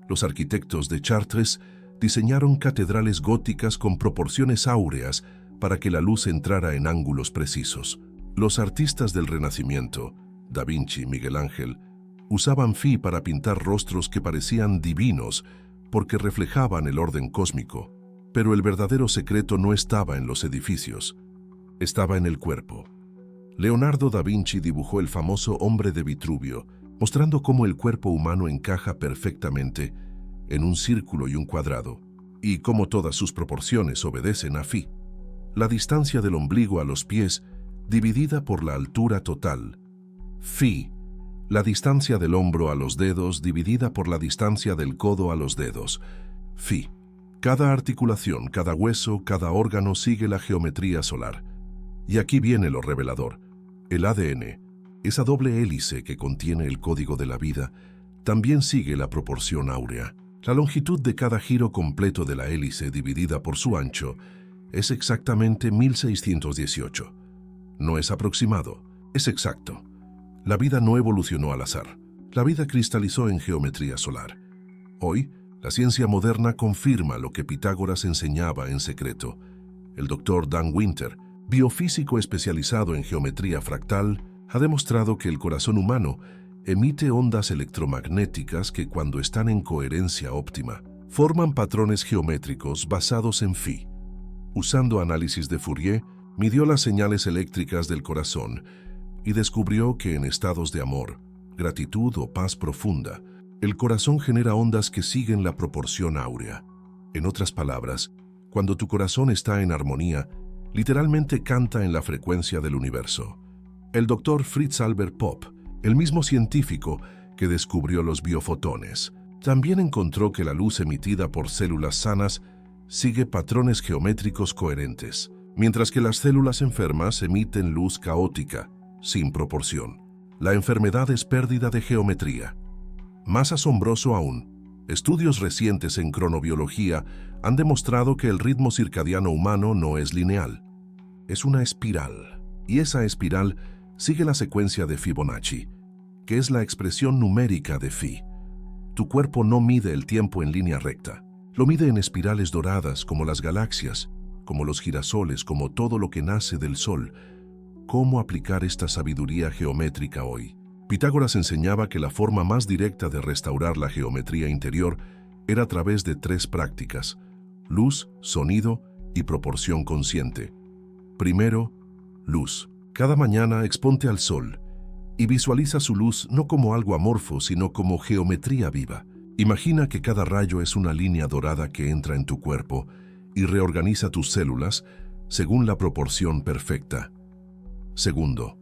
Los arquitectos de Chartres diseñaron catedrales góticas con proporciones áureas para que la luz entrara en ángulos precisos. Los artistas del Renacimiento, Da Vinci y Miguel Ángel, usaban Phi para pintar rostros que parecían divinos porque reflejaban el orden cósmico. Pero el verdadero secreto no estaba en los edificios, estaba en el cuerpo. Leonardo da Vinci dibujó el famoso Hombre de Vitruvio, mostrando cómo el cuerpo humano encaja perfectamente en un círculo y un cuadrado, y cómo todas sus proporciones obedecen a Phi. La distancia del ombligo a los pies dividida por la altura total. Phi. La distancia del hombro a los dedos dividida por la distancia del codo a los dedos. Phi. Cada articulación, cada hueso, cada órgano sigue la geometría solar. Y aquí viene lo revelador. El ADN, Esa doble hélice que contiene el código de la vida también sigue la proporción áurea. La longitud de cada giro completo de la hélice dividida por su ancho es exactamente 1618. No es aproximado, es exacto. La vida no evolucionó al azar. La vida cristalizó en geometría solar. Hoy, la ciencia moderna confirma lo que Pitágoras enseñaba en secreto. El doctor Dan Winter, biofísico especializado en geometría fractal, ha demostrado que el corazón humano emite ondas electromagnéticas que, cuando están en coherencia óptima, forman patrones geométricos basados en phi. Usando análisis de Fourier, midió las señales eléctricas del corazón y descubrió que en estados de amor, gratitud o paz profunda, el corazón genera ondas que siguen la proporción áurea. En otras palabras, cuando tu corazón está en armonía, literalmente canta en la frecuencia del universo. El doctor Fritz Albert Popp, el mismo científico que descubrió los biofotones, también encontró que la luz emitida por células sanas sigue patrones geométricos coherentes, mientras que las células enfermas emiten luz caótica, sin proporción. La enfermedad es pérdida de geometría. Más asombroso aún, estudios recientes en cronobiología han demostrado que el ritmo circadiano humano no es lineal. Es una espiral, y esa espiral sigue la secuencia de Fibonacci, que es la expresión numérica de phi. Tu cuerpo no mide el tiempo en línea recta, lo mide en espirales doradas como las galaxias, como los girasoles, como todo lo que nace del sol. ¿Cómo aplicar esta sabiduría geométrica hoy? Pitágoras enseñaba que la forma más directa de restaurar la geometría interior era a través de 3 prácticas: luz, sonido y proporción consciente. Primero, luz. Cada mañana exponte al sol y visualiza su luz no como algo amorfo, sino como geometría viva. Imagina que cada rayo es una línea dorada que entra en tu cuerpo y reorganiza tus células según la proporción perfecta. Segundo,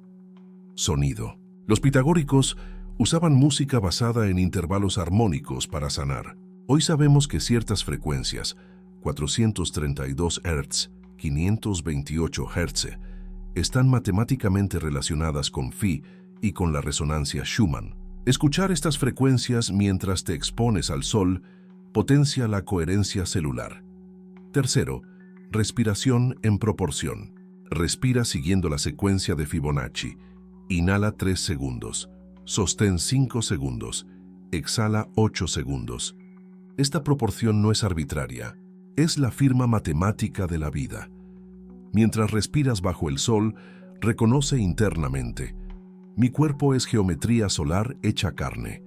sonido. Los pitagóricos usaban música basada en intervalos armónicos para sanar. Hoy sabemos que ciertas frecuencias, 432 Hz, 528 Hz, están matemáticamente relacionadas con phi y con la resonancia Schumann. Escuchar estas frecuencias mientras te expones al sol potencia la coherencia celular. Tercero, respiración en proporción. Respira siguiendo la secuencia de Fibonacci. Inhala 3 segundos, sostén 5 segundos, exhala 8 segundos. Esta proporción no es arbitraria, es la firma matemática de la vida. Mientras respiras bajo el sol, reconoce internamente: mi cuerpo es geometría solar hecha carne.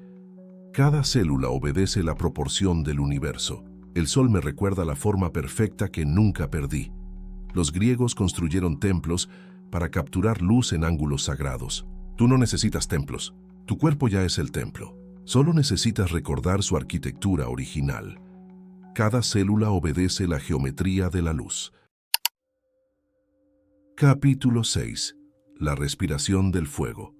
Cada célula obedece la proporción del universo. El sol me recuerda la forma perfecta que nunca perdí. Los griegos construyeron templos para capturar luz en ángulos sagrados. Tú no necesitas templos, tu cuerpo ya es el templo. Solo necesitas recordar su arquitectura original. Cada célula obedece la geometría de la luz. Capítulo 6. La respiración del fuego.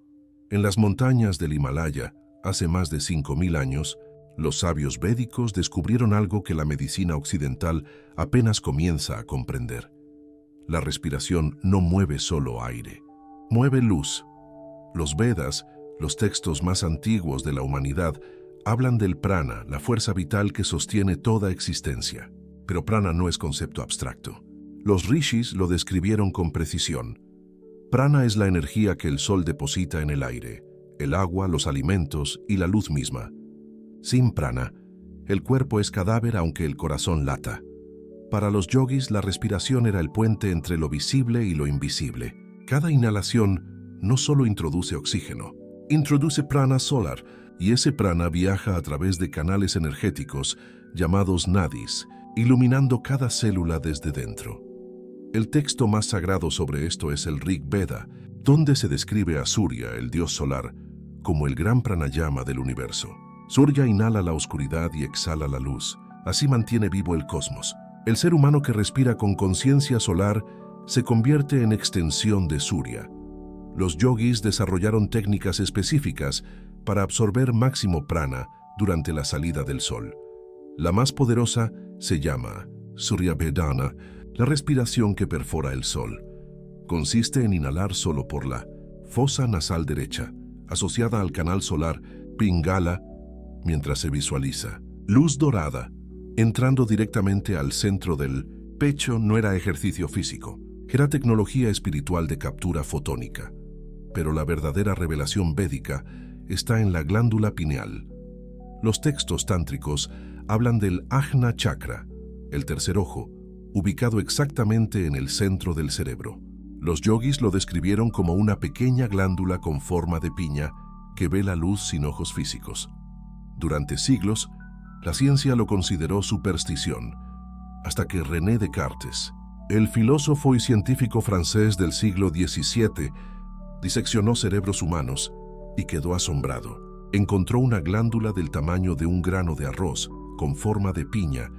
En las montañas del Himalaya, hace más de 5000 años, los sabios védicos descubrieron algo que la medicina occidental apenas comienza a comprender. La respiración no mueve solo aire, mueve luz. Los Vedas, los textos más antiguos de la humanidad, hablan del prana, la fuerza vital que sostiene toda existencia. Pero prana no es concepto abstracto. Los rishis lo describieron con precisión. Prana es la energía que el sol deposita en el aire, el agua, los alimentos y la luz misma. Sin prana, el cuerpo es cadáver aunque el corazón lata. Para los yogis, la respiración era el puente entre lo visible y lo invisible. Cada inhalación no solo introduce oxígeno, introduce prana solar, y ese prana viaja a través de canales energéticos llamados nadis, iluminando cada célula desde dentro. El texto más sagrado sobre esto es el Rig Veda, donde se describe a Surya, el dios solar, como el gran pranayama del universo. Surya inhala la oscuridad y exhala la luz. Así mantiene vivo el cosmos. El ser humano que respira con conciencia solar se convierte en extensión de Surya. Los yogis desarrollaron técnicas específicas para absorber máximo prana durante la salida del sol. La más poderosa se llama Surya Vedana, la respiración que perfora el sol. Consiste en inhalar solo por la fosa nasal derecha, asociada al canal solar Pingala, mientras se visualiza. Luz dorada, entrando directamente al centro del pecho. No era ejercicio físico, era tecnología espiritual de captura fotónica. Pero la verdadera revelación védica está en la glándula pineal. Los textos tántricos hablan del Ajna Chakra, el tercer ojo, ubicado exactamente en el centro del cerebro. Los yogis lo describieron como una pequeña glándula con forma de piña que ve la luz sin ojos físicos. Durante siglos, la ciencia lo consideró superstición, hasta que René Descartes, el filósofo y científico francés del siglo XVII, diseccionó cerebros humanos y quedó asombrado. Encontró una glándula del tamaño de un grano de arroz, con forma de piña,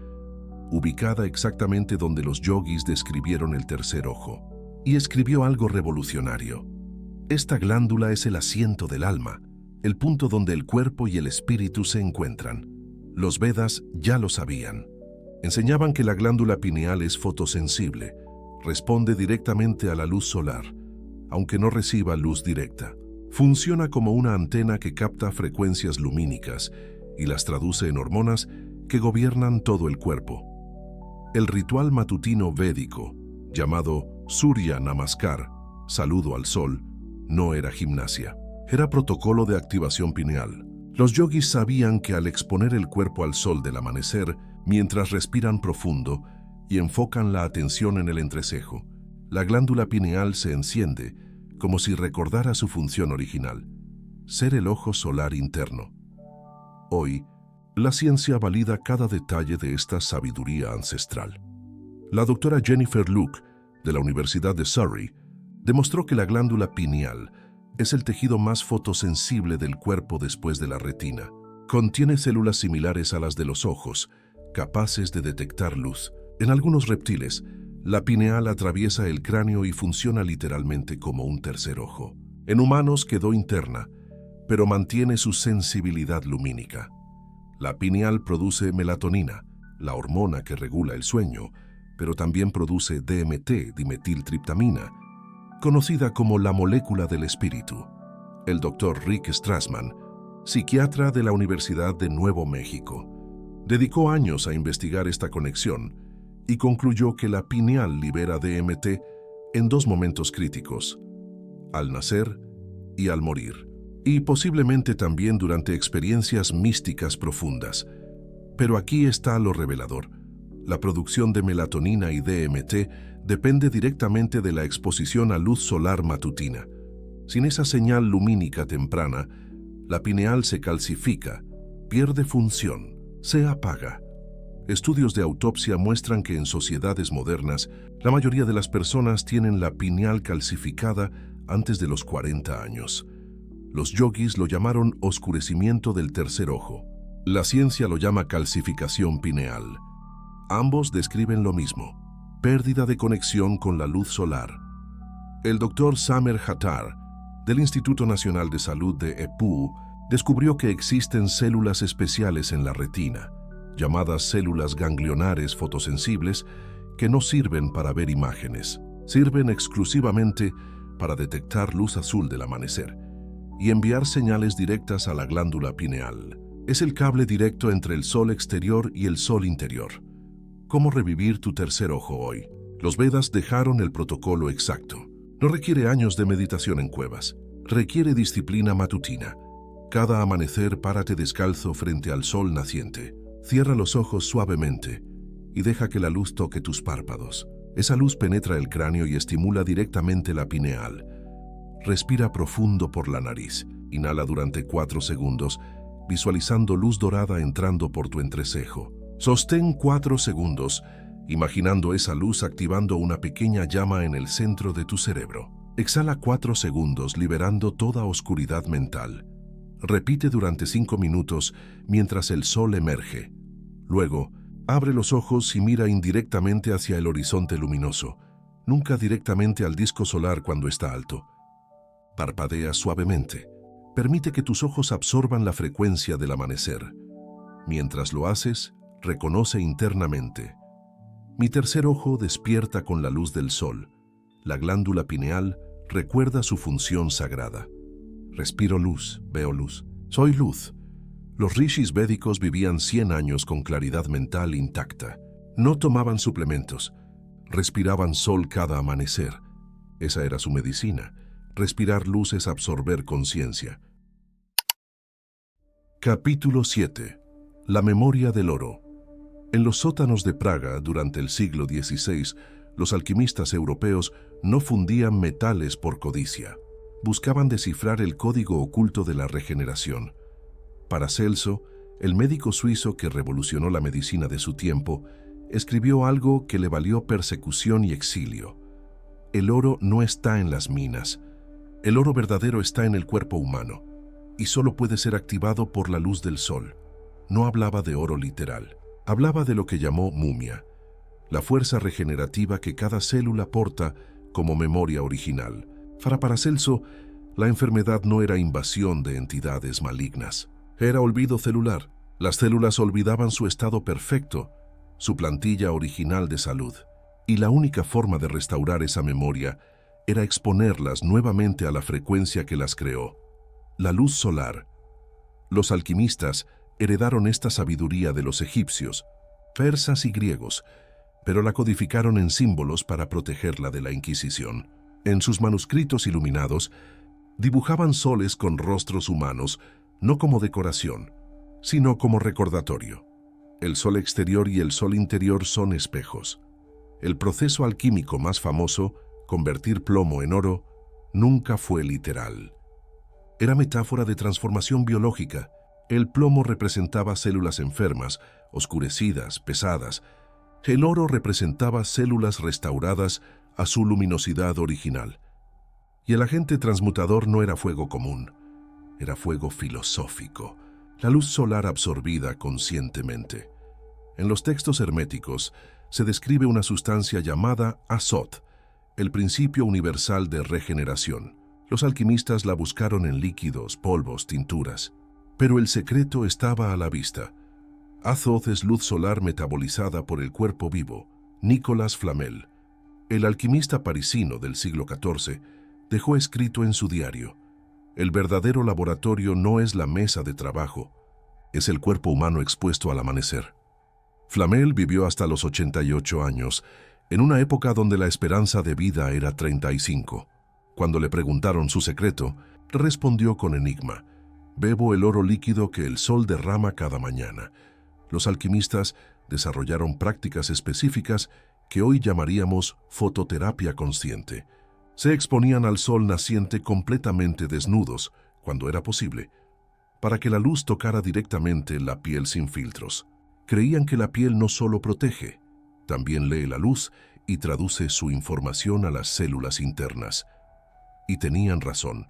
ubicada exactamente donde los yogis describieron el tercer ojo. Y escribió algo revolucionario. Esta glándula es el asiento del alma, el punto donde el cuerpo y el espíritu se encuentran. Los Vedas ya lo sabían. Enseñaban que la glándula pineal es fotosensible, responde directamente a la luz solar, aunque no reciba luz directa. Funciona como una antena que capta frecuencias lumínicas y las traduce en hormonas que gobiernan todo el cuerpo. El ritual matutino védico, llamado Surya Namaskar, saludo al sol, no era gimnasia. Era protocolo de activación pineal. Los yogis sabían que al exponer el cuerpo al sol del amanecer, mientras respiran profundo y enfocan la atención en el entrecejo, la glándula pineal se enciende como si recordara su función original, ser el ojo solar interno. Hoy, la ciencia valida cada detalle de esta sabiduría ancestral. La doctora Jennifer Luke, de la Universidad de Surrey, demostró que la glándula pineal es el tejido más fotosensible del cuerpo después de la retina. Contiene células similares a las de los ojos, capaces de detectar luz. En algunos reptiles, la pineal atraviesa el cráneo y funciona literalmente como un tercer ojo. En humanos quedó interna, pero mantiene su sensibilidad lumínica. La pineal produce melatonina, la hormona que regula el sueño, pero también produce DMT, dimetiltriptamina, conocida como la molécula del espíritu. El doctor Rick Strassman, psiquiatra de la Universidad de Nuevo México, dedicó años a investigar esta conexión y concluyó que la pineal libera DMT en dos momentos críticos, al nacer y al morir, y posiblemente también durante experiencias místicas profundas. Pero aquí está lo revelador. La producción de melatonina y DMT depende directamente de la exposición a luz solar matutina. Sin esa señal lumínica temprana, la pineal se calcifica, pierde función, se apaga. Estudios de autopsia muestran que en sociedades modernas, la mayoría de las personas tienen la pineal calcificada antes de los 40 años. Los yogis lo llamaron oscurecimiento del tercer ojo. La ciencia lo llama calcificación pineal. Ambos describen lo mismo, pérdida de conexión con la luz solar. El doctor Samer Hattar, del Instituto Nacional de Salud de EPU, descubrió que existen células especiales en la retina, llamadas células ganglionares fotosensibles, que no sirven para ver imágenes, sirven exclusivamente para detectar luz azul del amanecer y enviar señales directas a la glándula pineal. Es el cable directo entre el sol exterior y el sol interior. ¿Cómo revivir tu tercer ojo hoy? Los Vedas dejaron el protocolo exacto. No requiere años de meditación en cuevas. Requiere disciplina matutina. Cada amanecer párate descalzo frente al sol naciente. Cierra los ojos suavemente y deja que la luz toque tus párpados. Esa luz penetra el cráneo y estimula directamente la pineal. Respira profundo por la nariz. Inhala durante 4 segundos, visualizando luz dorada entrando por tu entrecejo. Sostén 4 segundos, imaginando esa luz activando una pequeña llama en el centro de tu cerebro. Exhala 4 segundos, liberando toda oscuridad mental. Repite durante 5 minutos mientras el sol emerge. Luego, abre los ojos y mira indirectamente hacia el horizonte luminoso, nunca directamente al disco solar cuando está alto. Parpadea suavemente. Permite que tus ojos absorban la frecuencia del amanecer. Mientras lo haces, reconoce internamente: mi tercer ojo despierta con la luz del sol. La glándula pineal recuerda su función sagrada. Respiro luz, veo luz, soy luz. Los rishis védicos vivían 100 años con claridad mental intacta. No tomaban suplementos, respiraban sol cada amanecer. Esa era su medicina. Respirar luz es absorber conciencia. Capítulo 7. La memoria del oro. En los sótanos de Praga, durante el siglo XVI, los alquimistas europeos no fundían metales por codicia. Buscaban descifrar el código oculto de la regeneración. Paracelso, el médico suizo que revolucionó la medicina de su tiempo, escribió algo que le valió persecución y exilio. El oro no está en las minas. El oro verdadero está en el cuerpo humano, y solo puede ser activado por la luz del sol. No hablaba de oro literal. Hablaba de lo que llamó mumia, la fuerza regenerativa que cada célula porta como memoria original. Para Paracelso, la enfermedad no era invasión de entidades malignas. Era olvido celular. Las células olvidaban su estado perfecto, su plantilla original de salud. Y la única forma de restaurar esa memoria era exponerlas nuevamente a la frecuencia que las creó, la luz solar. Los alquimistas heredaron esta sabiduría de los egipcios, persas y griegos, pero la codificaron en símbolos para protegerla de la Inquisición. En sus manuscritos iluminados, dibujaban soles con rostros humanos, no como decoración, sino como recordatorio. El sol exterior y el sol interior son espejos. El proceso alquímico más famoso, convertir plomo en oro, nunca fue literal. Era metáfora de transformación biológica. El plomo representaba células enfermas, oscurecidas, pesadas. El oro representaba células restauradas a su luminosidad original. Y el agente transmutador no era fuego común, era fuego filosófico, la luz solar absorbida conscientemente. En los textos herméticos se describe una sustancia llamada azot, el principio universal de regeneración. Los alquimistas la buscaron en líquidos, polvos, tinturas. Pero el secreto estaba a la vista. Azot es luz solar metabolizada por el cuerpo vivo. Nicolas Flamel, el alquimista parisino del siglo XIV, dejó escrito en su diario: el verdadero laboratorio no es la mesa de trabajo, es el cuerpo humano expuesto al amanecer. Flamel vivió hasta los 88 años, en una época donde la esperanza de vida era 35. Cuando le preguntaron su secreto, respondió con enigma: bebo el oro líquido que el sol derrama cada mañana. Los alquimistas desarrollaron prácticas específicas que hoy llamaríamos fototerapia consciente. Se exponían al sol naciente completamente desnudos, cuando era posible, para que la luz tocara directamente la piel sin filtros. Creían que la piel no solo protege, también lee la luz y traduce su información a las células internas. Y tenían razón.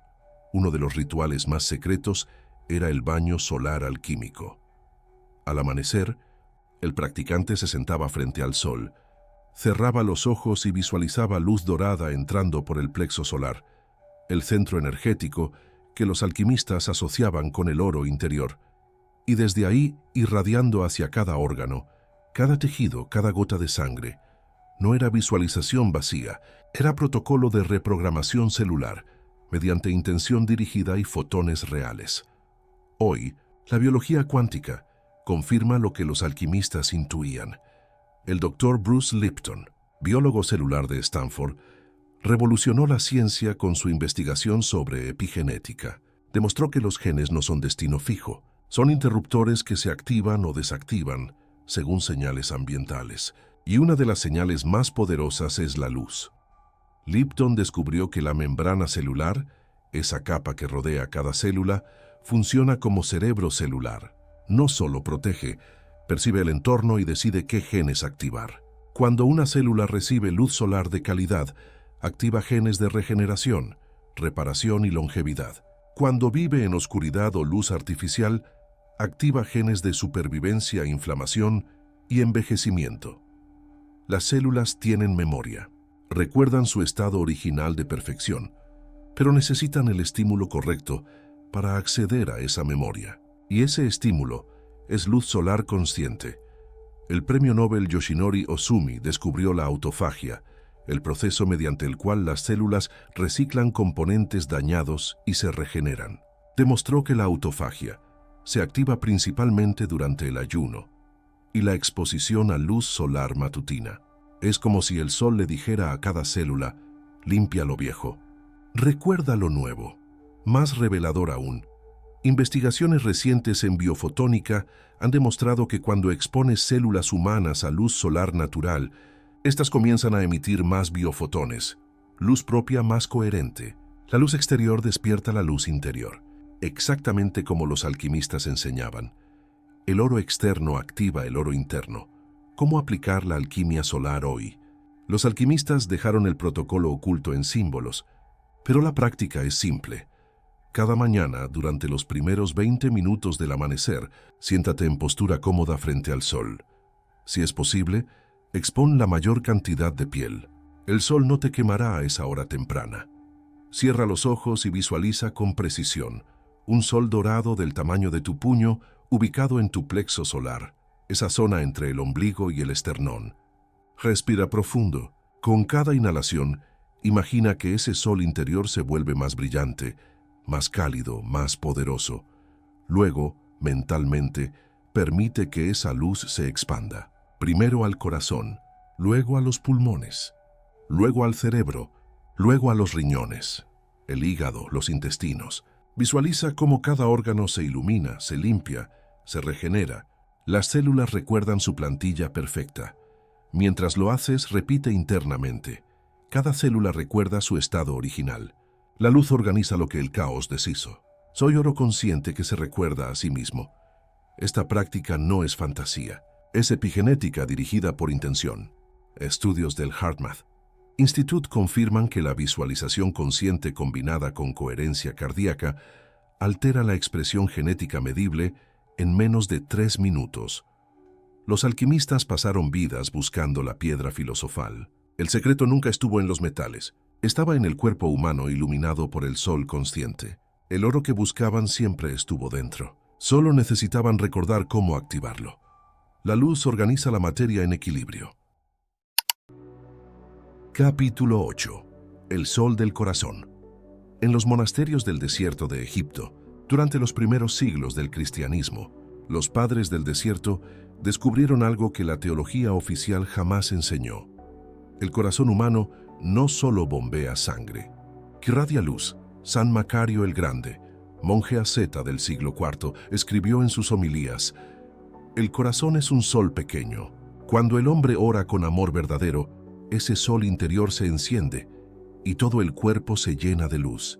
Uno de los rituales más secretos era el baño solar alquímico. Al amanecer, el practicante se sentaba frente al sol, cerraba los ojos y visualizaba luz dorada entrando por el plexo solar, el centro energético que los alquimistas asociaban con el oro interior, y desde ahí irradiando hacia cada órgano, cada tejido, cada gota de sangre. No era visualización vacía, era protocolo de reprogramación celular, mediante intención dirigida y fotones reales. Hoy, la biología cuántica confirma lo que los alquimistas intuían. El Dr. Bruce Lipton, biólogo celular de Stanford, revolucionó la ciencia con su investigación sobre epigenética. Demostró que los genes no son destino fijo, son interruptores que se activan o desactivan según señales ambientales, y una de las señales más poderosas es la luz. Lipton descubrió que la membrana celular, esa capa que rodea cada célula, funciona como cerebro celular. No solo protege, percibe el entorno y decide qué genes activar. Cuando una célula recibe luz solar de calidad, activa genes de regeneración, reparación y longevidad. Cuando vive en oscuridad o luz artificial, activa genes de supervivencia, inflamación y envejecimiento. Las células tienen memoria, recuerdan su estado original de perfección, pero necesitan el estímulo correcto para acceder a esa memoria. Y ese estímulo es luz solar consciente. El premio Nobel Yoshinori Ohsumi descubrió la autofagia, el proceso mediante el cual las células reciclan componentes dañados y se regeneran. Demostró que la autofagia se activa principalmente durante el ayuno y la exposición a luz solar matutina. Es como si el sol le dijera a cada célula: limpia lo viejo, recuerda lo nuevo. Más revelador aún, investigaciones recientes en biofotónica han demostrado que cuando expones células humanas a luz solar natural, estas comienzan a emitir más biofotones, luz propia más coherente. La luz exterior despierta la luz interior, exactamente como los alquimistas enseñaban. El oro externo activa el oro interno. ¿Cómo aplicar la alquimia solar hoy? Los alquimistas dejaron el protocolo oculto en símbolos, pero la práctica es simple. Cada mañana, durante los primeros 20 minutos del amanecer, siéntate en postura cómoda frente al sol. Si es posible, expón la mayor cantidad de piel. El sol no te quemará a esa hora temprana. Cierra los ojos y visualiza con precisión un sol dorado del tamaño de tu puño ubicado en tu plexo solar, esa zona entre el ombligo y el esternón. Respira profundo. Con cada inhalación, imagina que ese sol interior se vuelve más brillante, más cálido, más poderoso. Luego, mentalmente, permite que esa luz se expanda. Primero al corazón, luego a los pulmones, luego al cerebro, luego a los riñones, el hígado, los intestinos. Visualiza cómo cada órgano se ilumina, se limpia, se regenera. Las células recuerdan su plantilla perfecta. Mientras lo haces, repite internamente. Cada célula recuerda su estado original. La luz organiza lo que el caos deshizo. Soy oro consciente que se recuerda a sí mismo. Esta práctica no es fantasía. Es epigenética dirigida por intención. Estudios del HeartMath Institute confirman que la visualización consciente combinada con coherencia cardíaca altera la expresión genética medible en menos de 3 minutos. Los alquimistas pasaron vidas buscando la piedra filosofal. El secreto nunca estuvo en los metales. Estaba en el cuerpo humano iluminado por el sol consciente. El oro que buscaban siempre estuvo dentro. Solo necesitaban recordar cómo activarlo. La luz organiza la materia en equilibrio. Capítulo 8. El sol del corazón. En los monasterios del desierto de Egipto, durante los primeros siglos del cristianismo, los padres del desierto descubrieron algo que la teología oficial jamás enseñó. El corazón humano no solo bombea sangre, que irradia luz. San Macario el Grande, monje asceta del siglo IV, escribió en sus homilías: el corazón es un sol pequeño. Cuando el hombre ora con amor verdadero, ese sol interior se enciende y todo el cuerpo se llena de luz.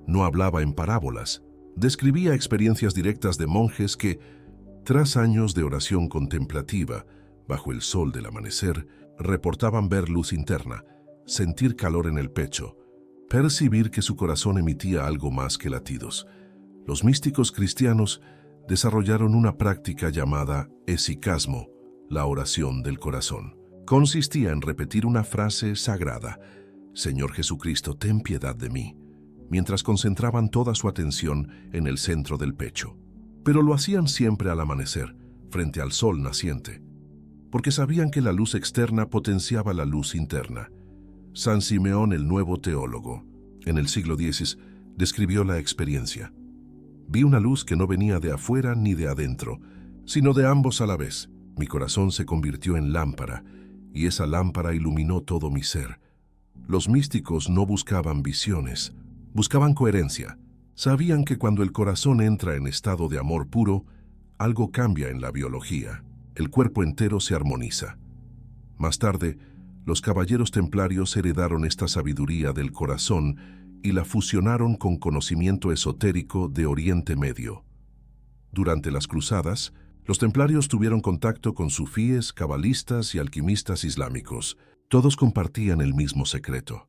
No hablaba en parábolas, describía experiencias directas de monjes que, tras años de oración contemplativa, bajo el sol del amanecer, reportaban ver luz interna, sentir calor en el pecho, percibir que su corazón emitía algo más que latidos. Los místicos cristianos desarrollaron una práctica llamada esicasmo, la oración del corazón. Consistía en repetir una frase sagrada: Señor Jesucristo, ten piedad de mí, mientras concentraban toda su atención en el centro del pecho. Pero lo hacían siempre al amanecer, frente al sol naciente, porque sabían que la luz externa potenciaba la luz interna. San Simeón, el nuevo teólogo, en el siglo X, describió la experiencia. Vi una luz que no venía de afuera ni de adentro, sino de ambos a la vez. Mi corazón se convirtió en lámpara, y esa lámpara iluminó todo mi ser. Los místicos no buscaban visiones, buscaban coherencia. Sabían que cuando el corazón entra en estado de amor puro, algo cambia en la biología. El cuerpo entero se armoniza. Más tarde, los caballeros templarios heredaron esta sabiduría del corazón y la fusionaron con conocimiento esotérico de Oriente Medio. Durante las cruzadas, los templarios tuvieron contacto con sufíes, cabalistas y alquimistas islámicos. Todos compartían el mismo secreto.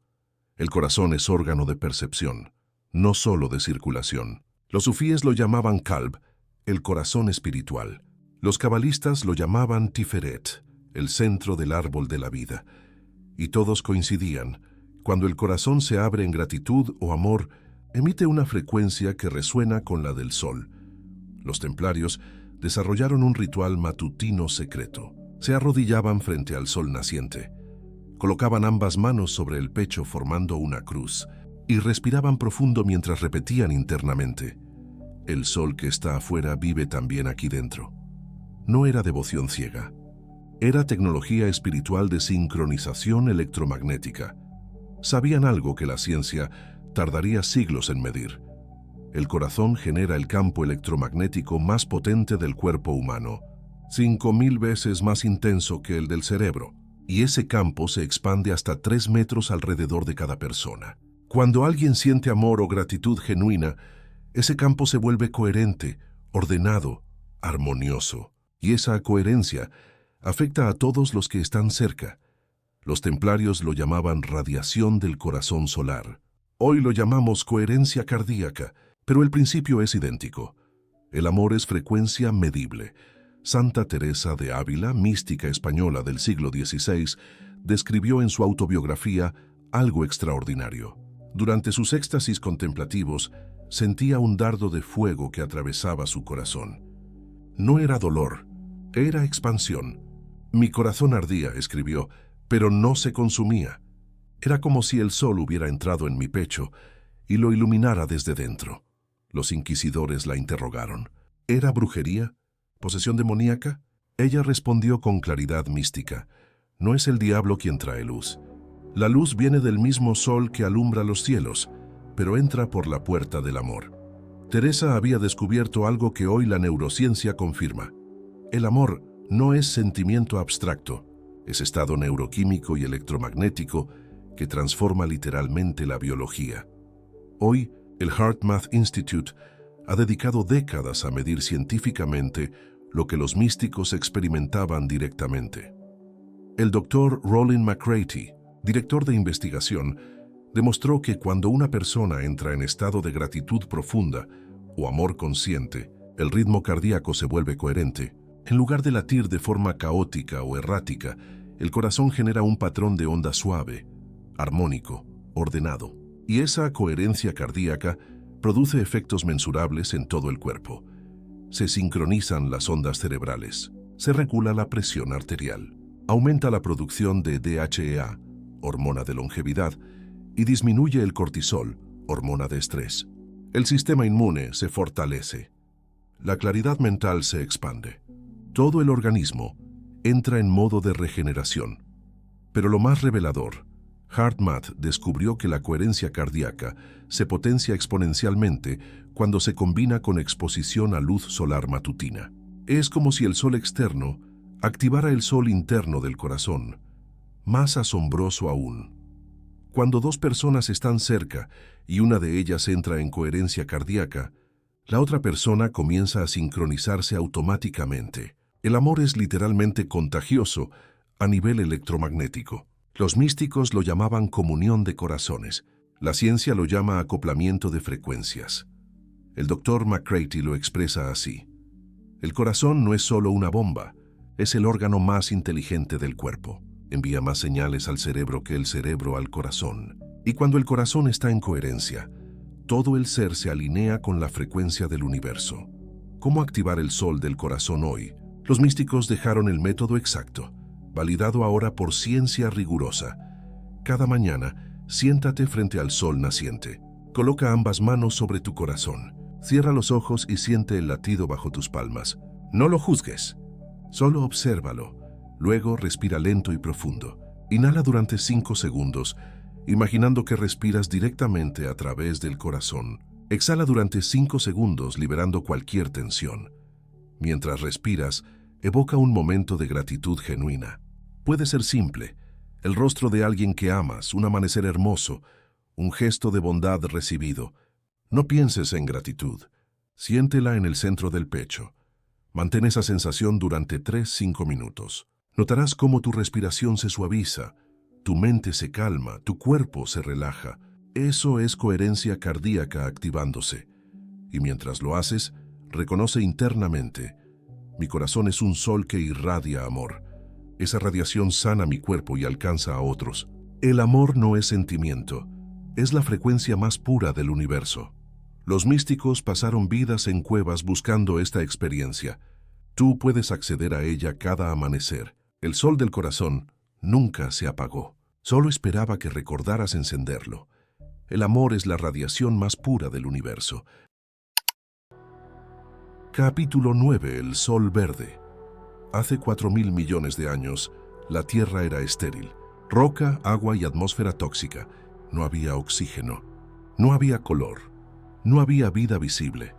El corazón es órgano de percepción, no solo de circulación. Los sufíes lo llamaban qalb, el corazón espiritual. Los cabalistas lo llamaban tiferet, el centro del árbol de la vida. Y todos coincidían: cuando el corazón se abre en gratitud o amor, emite una frecuencia que resuena con la del sol. Los templarios desarrollaron un ritual matutino secreto. Se arrodillaban frente al sol naciente. Colocaban ambas manos sobre el pecho formando una cruz y respiraban profundo mientras repetían internamente: el sol que está afuera vive también aquí dentro. No era devoción ciega. Era tecnología espiritual de sincronización electromagnética. Sabían algo que la ciencia tardaría siglos en medir. El corazón genera el campo electromagnético más potente del cuerpo humano, 5000 veces más intenso que el del cerebro, y ese campo se expande hasta 3 metros alrededor de cada persona. Cuando alguien siente amor o gratitud genuina, ese campo se vuelve coherente, ordenado, armonioso, y esa coherencia afecta a todos los que están cerca. Los templarios lo llamaban radiación del corazón solar. Hoy lo llamamos coherencia cardíaca, pero el principio es idéntico. El amor es frecuencia medible. Santa Teresa de Ávila, mística española del siglo XVI, describió en su autobiografía algo extraordinario. Durante sus éxtasis contemplativos, sentía un dardo de fuego que atravesaba su corazón. No era dolor, era expansión. Mi corazón ardía, escribió, pero no se consumía. Era como si el sol hubiera entrado en mi pecho y lo iluminara desde dentro. Los inquisidores la interrogaron. ¿Era brujería? ¿Posesión demoníaca? Ella respondió con claridad mística: no es el diablo quien trae luz. La luz viene del mismo sol que alumbra los cielos, pero entra por la puerta del amor. Teresa había descubierto algo que hoy la neurociencia confirma. El amor no es sentimiento abstracto, es estado neuroquímico y electromagnético que transforma literalmente la biología. Hoy, el HeartMath Institute ha dedicado décadas a medir científicamente lo que los místicos experimentaban directamente. El doctor Rollin McCraty, director de investigación, demostró que cuando una persona entra en estado de gratitud profunda o amor consciente, el ritmo cardíaco se vuelve coherente. En lugar de latir de forma caótica o errática, el corazón genera un patrón de onda suave, armónico, ordenado. Y esa coherencia cardíaca produce efectos mensurables en todo el cuerpo. Se sincronizan las ondas cerebrales, se regula la presión arterial, aumenta la producción de DHEA, hormona de longevidad, y disminuye el cortisol, hormona de estrés. El sistema inmune se fortalece. La claridad mental se expande. Todo el organismo entra en modo de regeneración. Pero lo más revelador, HeartMath descubrió que la coherencia cardíaca se potencia exponencialmente cuando se combina con exposición a luz solar matutina. Es como si el sol externo activara el sol interno del corazón. Más asombroso aún, cuando dos personas están cerca y una de ellas entra en coherencia cardíaca, la otra persona comienza a sincronizarse automáticamente. El amor es literalmente contagioso a nivel electromagnético. Los místicos lo llamaban comunión de corazones. La ciencia lo llama acoplamiento de frecuencias. El doctor McCraty lo expresa así: el corazón no es solo una bomba, es el órgano más inteligente del cuerpo. Envía más señales al cerebro que el cerebro al corazón. Y cuando el corazón está en coherencia, todo el ser se alinea con la frecuencia del universo. ¿Cómo activar el sol del corazón hoy? Los místicos dejaron el método exacto, validado ahora por ciencia rigurosa. Cada mañana, siéntate frente al sol naciente. Coloca ambas manos sobre tu corazón. Cierra los ojos y siente el latido bajo tus palmas. No lo juzgues, solo obsérvalo. Luego respira lento y profundo. Inhala durante 5 segundos, imaginando que respiras directamente a través del corazón. Exhala durante 5 segundos, liberando cualquier tensión. Mientras respiras, evoca un momento de gratitud genuina. Puede ser simple: el rostro de alguien que amas, un amanecer hermoso, un gesto de bondad recibido. No pienses en gratitud. Siéntela en el centro del pecho. Mantén esa sensación durante 3-5 minutos. Notarás cómo tu respiración se suaviza, tu mente se calma, tu cuerpo se relaja. Eso es coherencia cardíaca activándose. Y mientras lo haces, reconoce internamente: mi corazón es un sol que irradia amor. Esa radiación sana mi cuerpo y alcanza a otros. El amor no es sentimiento, es la frecuencia más pura del universo. Los místicos pasaron vidas en cuevas buscando esta experiencia. Tú puedes acceder a ella cada amanecer. El sol del corazón nunca se apagó. Solo esperaba que recordaras encenderlo. El amor es la radiación más pura del universo. Capítulo 9. El Sol Verde. Hace 4.000 millones de años, la Tierra era estéril. Roca, agua y atmósfera tóxica. No había oxígeno. No había color. No había vida visible.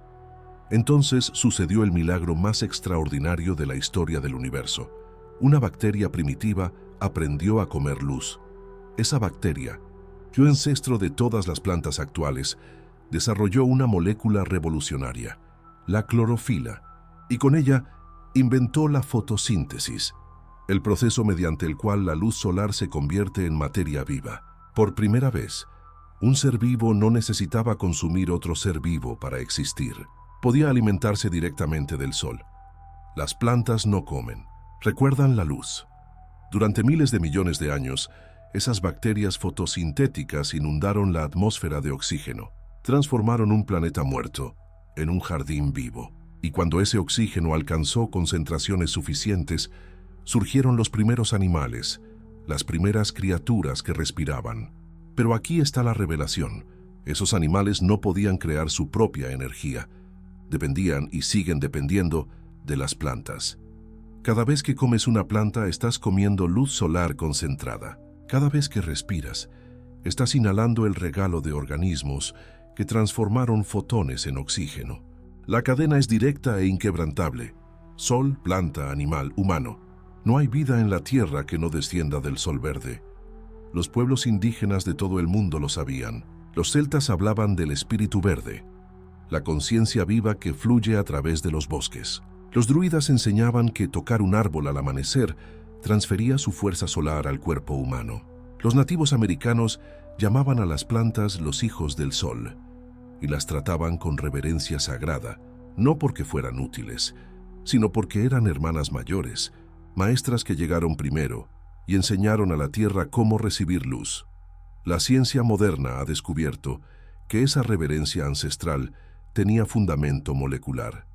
Entonces sucedió el milagro más extraordinario de la historia del universo. Una bacteria primitiva aprendió a comer luz. Esa bacteria, que es ancestro de todas las plantas actuales, desarrolló una molécula revolucionaria, la clorofila, y con ella inventó la fotosíntesis, el proceso mediante el cual la luz solar se convierte en materia viva. Por primera vez, un ser vivo no necesitaba consumir otro ser vivo para existir. Podía alimentarse directamente del sol. Las plantas no comen, recuerdan la luz. Durante miles de millones de años, esas bacterias fotosintéticas inundaron la atmósfera de oxígeno, transformaron un planeta muerto en un jardín vivo. Y cuando ese oxígeno alcanzó concentraciones suficientes, surgieron los primeros animales, las primeras criaturas que respiraban. Pero aquí está la revelación. Esos animales no podían crear su propia energía. Dependían y siguen dependiendo de las plantas. Cada vez que comes una planta, estás comiendo luz solar concentrada. Cada vez que respiras, estás inhalando el regalo de organismos que transformaron fotones en oxígeno. La cadena es directa e inquebrantable. Sol, planta, animal, humano. No hay vida en la tierra que no descienda del sol verde. Los pueblos indígenas de todo el mundo lo sabían. Los celtas hablaban del espíritu verde, la conciencia viva que fluye a través de los bosques. Los druidas enseñaban que tocar un árbol al amanecer transfería su fuerza solar al cuerpo humano. Los nativos americanos llamaban a las plantas los hijos del sol y las trataban con reverencia sagrada, no porque fueran útiles, sino porque eran hermanas mayores, maestras que llegaron primero y enseñaron a la tierra cómo recibir luz. La ciencia moderna ha descubierto que esa reverencia ancestral tenía fundamento molecular.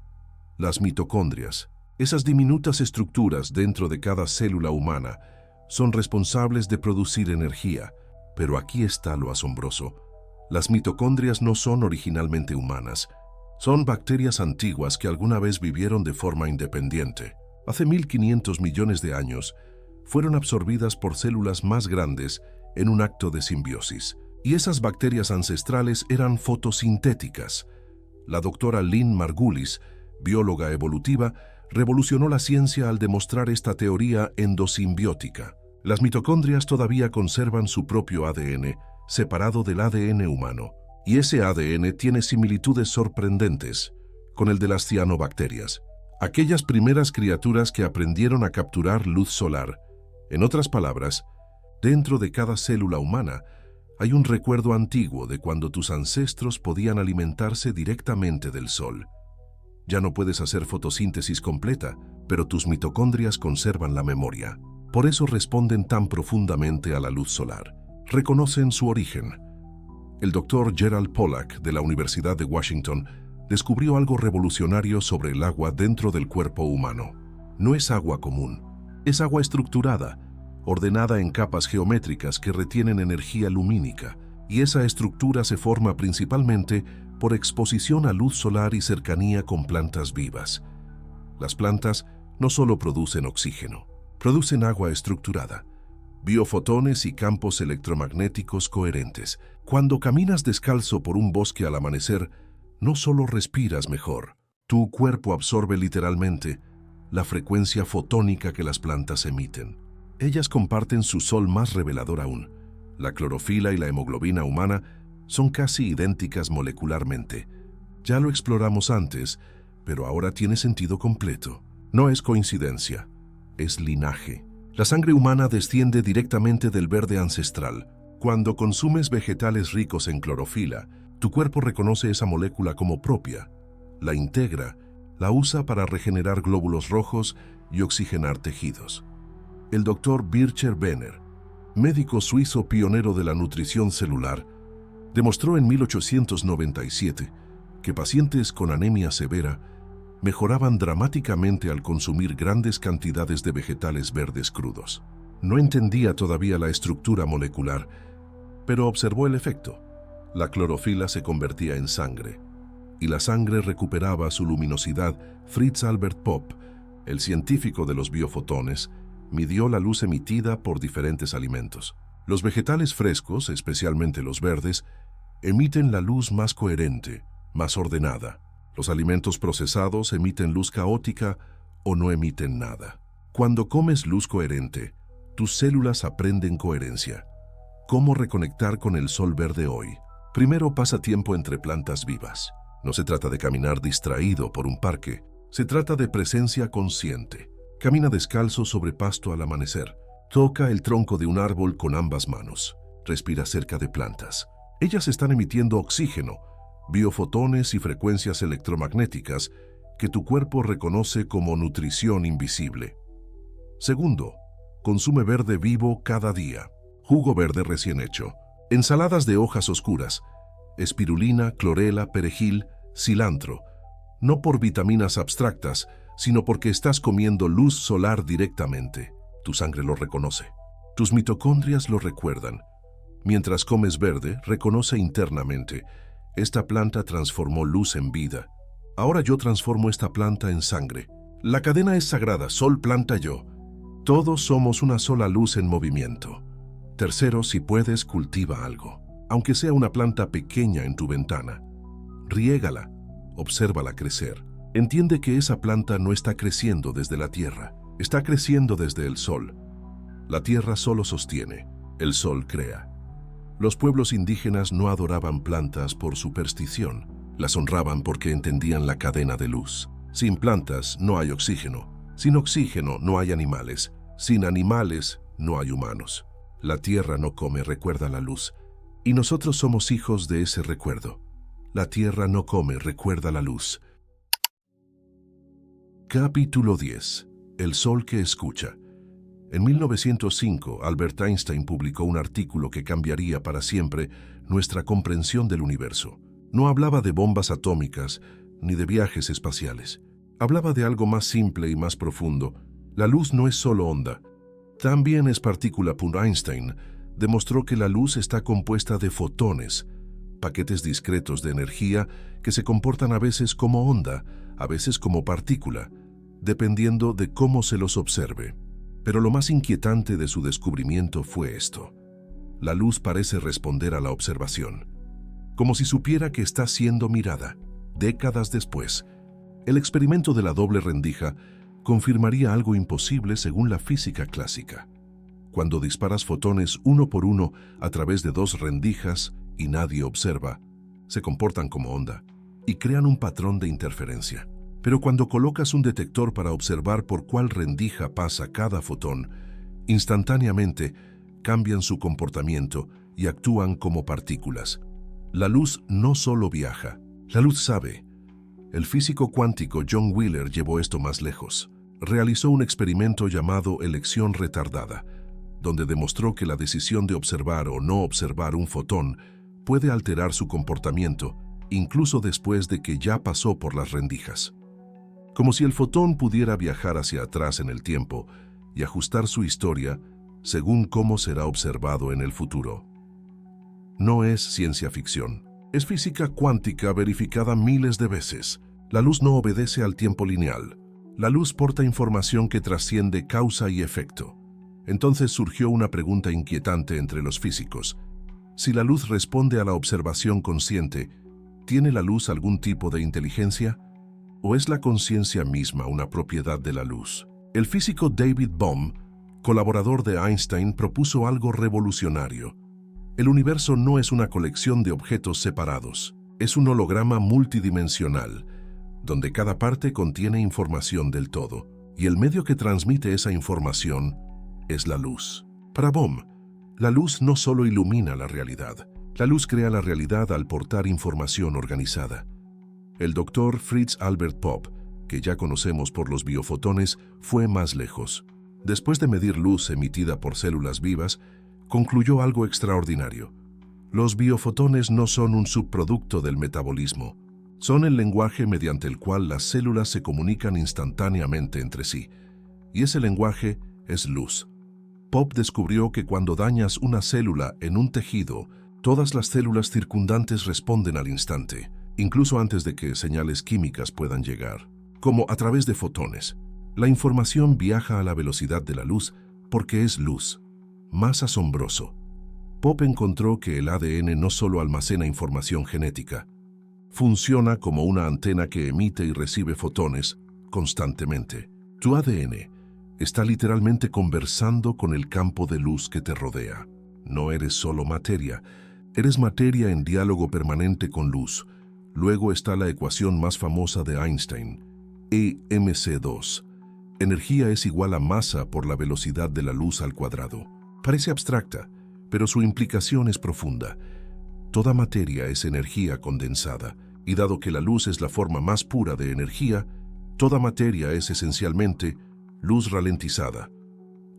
Las mitocondrias, esas diminutas estructuras dentro de cada célula humana, son responsables de producir energía, pero aquí está lo asombroso. Las mitocondrias no son originalmente humanas, son bacterias antiguas que alguna vez vivieron de forma independiente. Hace 1.500 millones de años, fueron absorbidas por células más grandes en un acto de simbiosis. Y esas bacterias ancestrales eran fotosintéticas. La doctora Lynn Margulis, bióloga evolutiva, revolucionó la ciencia al demostrar esta teoría endosimbiótica. Las mitocondrias todavía conservan su propio ADN, separado del ADN humano. Y ese ADN tiene similitudes sorprendentes con el de las cianobacterias, aquellas primeras criaturas que aprendieron a capturar luz solar. En otras palabras, dentro de cada célula humana hay un recuerdo antiguo de cuando tus ancestros podían alimentarse directamente del sol. Ya no puedes hacer fotosíntesis completa, pero tus mitocondrias conservan la memoria. Por eso responden tan profundamente a la luz solar. Reconocen su origen. El doctor Gerald Pollack, de la Universidad de Washington, descubrió algo revolucionario sobre el agua dentro del cuerpo humano. No es agua común, es agua estructurada, ordenada en capas geométricas que retienen energía lumínica, y esa estructura se forma principalmente por exposición a luz solar y cercanía con plantas vivas. Las plantas no solo producen oxígeno, producen agua estructurada, biofotones y campos electromagnéticos coherentes. Cuando caminas descalzo por un bosque al amanecer, no solo respiras mejor, tu cuerpo absorbe literalmente la frecuencia fotónica que las plantas emiten. Ellas comparten su sol más revelador aún. La clorofila y la hemoglobina humana son casi idénticas molecularmente. Ya lo exploramos antes, pero ahora tiene sentido completo. No es coincidencia, es linaje. La sangre humana desciende directamente del verde ancestral. Cuando consumes vegetales ricos en clorofila, tu cuerpo reconoce esa molécula como propia, la integra, la usa para regenerar glóbulos rojos y oxigenar tejidos. El doctor Bircher Benner, médico suizo pionero de la nutrición celular, demostró en 1897 que pacientes con anemia severa mejoraban dramáticamente al consumir grandes cantidades de vegetales verdes crudos. No entendía todavía la estructura molecular, pero observó el efecto. La clorofila se convertía en sangre, y la sangre recuperaba su luminosidad. Fritz Albert Popp, el científico de los biofotones, midió la luz emitida por diferentes alimentos. Los vegetales frescos, especialmente los verdes, emiten la luz más coherente, más ordenada. Los alimentos procesados emiten luz caótica o no emiten nada. Cuando comes luz coherente, tus células aprenden coherencia. ¿Cómo reconectar con el sol verde hoy? Primero, pasa tiempo entre plantas vivas. No se trata de caminar distraído por un parque, se trata de presencia consciente. Camina descalzo sobre pasto al amanecer. Toca el tronco de un árbol con ambas manos. Respira cerca de plantas. Ellas están emitiendo oxígeno, biofotones y frecuencias electromagnéticas que tu cuerpo reconoce como nutrición invisible. Segundo, consume verde vivo cada día. Jugo verde recién hecho, ensaladas de hojas oscuras, espirulina, clorela, perejil, cilantro, no por vitaminas abstractas, sino porque estás comiendo luz solar directamente. Tu sangre lo reconoce. Tus mitocondrias lo recuerdan. Mientras comes verde, reconoce internamente: esta planta transformó luz en vida. Ahora yo transformo esta planta en sangre. La cadena es sagrada, sol, planta, yo. Todos somos una sola luz en movimiento. Tercero, si puedes, cultiva algo. Aunque sea una planta pequeña en tu ventana. Riégala, obsérvala crecer. Entiende que esa planta no está creciendo desde la tierra, está creciendo desde el sol. La tierra solo sostiene, el sol crea. Los pueblos indígenas no adoraban plantas por superstición, las honraban porque entendían la cadena de luz. Sin plantas no hay oxígeno, sin oxígeno no hay animales, sin animales no hay humanos. La tierra no come, recuerda la luz, y nosotros somos hijos de ese recuerdo. La tierra no come, recuerda la luz. Capítulo 10. El sol que escucha. En 1905, Albert Einstein publicó un artículo que cambiaría para siempre nuestra comprensión del universo. No hablaba de bombas atómicas ni de viajes espaciales. Hablaba de algo más simple y más profundo. La luz no es solo onda, también es partícula. Einstein demostró que la luz está compuesta de fotones, paquetes discretos de energía que se comportan a veces como onda, a veces como partícula, dependiendo de cómo se los observe. Pero lo más inquietante de su descubrimiento fue esto: la luz parece responder a la observación, como si supiera que está siendo mirada. Décadas después, el experimento de la doble rendija confirmaría algo imposible según la física clásica. Cuando disparas fotones uno por uno a través de dos rendijas y nadie observa, se comportan como onda y crean un patrón de interferencia. Pero cuando colocas un detector para observar por cuál rendija pasa cada fotón, instantáneamente cambian su comportamiento y actúan como partículas. La luz no solo viaja, la luz sabe. El físico cuántico John Wheeler llevó esto más lejos. Realizó un experimento llamado elección retardada, donde demostró que la decisión de observar o no observar un fotón puede alterar su comportamiento, incluso después de que ya pasó por las rendijas. Como si el fotón pudiera viajar hacia atrás en el tiempo y ajustar su historia según cómo será observado en el futuro. No es ciencia ficción, es física cuántica verificada miles de veces. La luz no obedece al tiempo lineal. La luz porta información que trasciende causa y efecto. Entonces surgió una pregunta inquietante entre los físicos. Si la luz responde a la observación consciente, ¿tiene la luz algún tipo de inteligencia? ¿O es la conciencia misma una propiedad de la luz? El físico David Bohm, colaborador de Einstein, propuso algo revolucionario. El universo no es una colección de objetos separados, es un holograma multidimensional, donde cada parte contiene información del todo, y el medio que transmite esa información es la luz. Para Bohm, la luz no solo ilumina la realidad, la luz crea la realidad al portar información organizada. El doctor Fritz Albert Popp, que ya conocemos por los biofotones, fue más lejos. Después de medir luz emitida por células vivas, concluyó algo extraordinario. Los biofotones no son un subproducto del metabolismo, son el lenguaje mediante el cual las células se comunican instantáneamente entre sí, y ese lenguaje es luz. Pope descubrió que cuando dañas una célula en un tejido, todas las células circundantes responden al instante, incluso antes de que señales químicas puedan llegar, como a través de fotones. La información viaja a la velocidad de la luz porque es luz. Más asombroso, Pope encontró que el ADN no solo almacena información genética, funciona como una antena que emite y recibe fotones constantemente. Tu ADN está literalmente conversando con el campo de luz que te rodea. No eres solo materia, eres materia en diálogo permanente con luz. Luego está la ecuación más famosa de Einstein, EmC2. Energía es igual a masa por la velocidad de la luz al cuadrado. Parece abstracta, pero su implicación es profunda. Toda materia es energía condensada, y dado que la luz es la forma más pura de energía, toda materia es esencialmente luz ralentizada.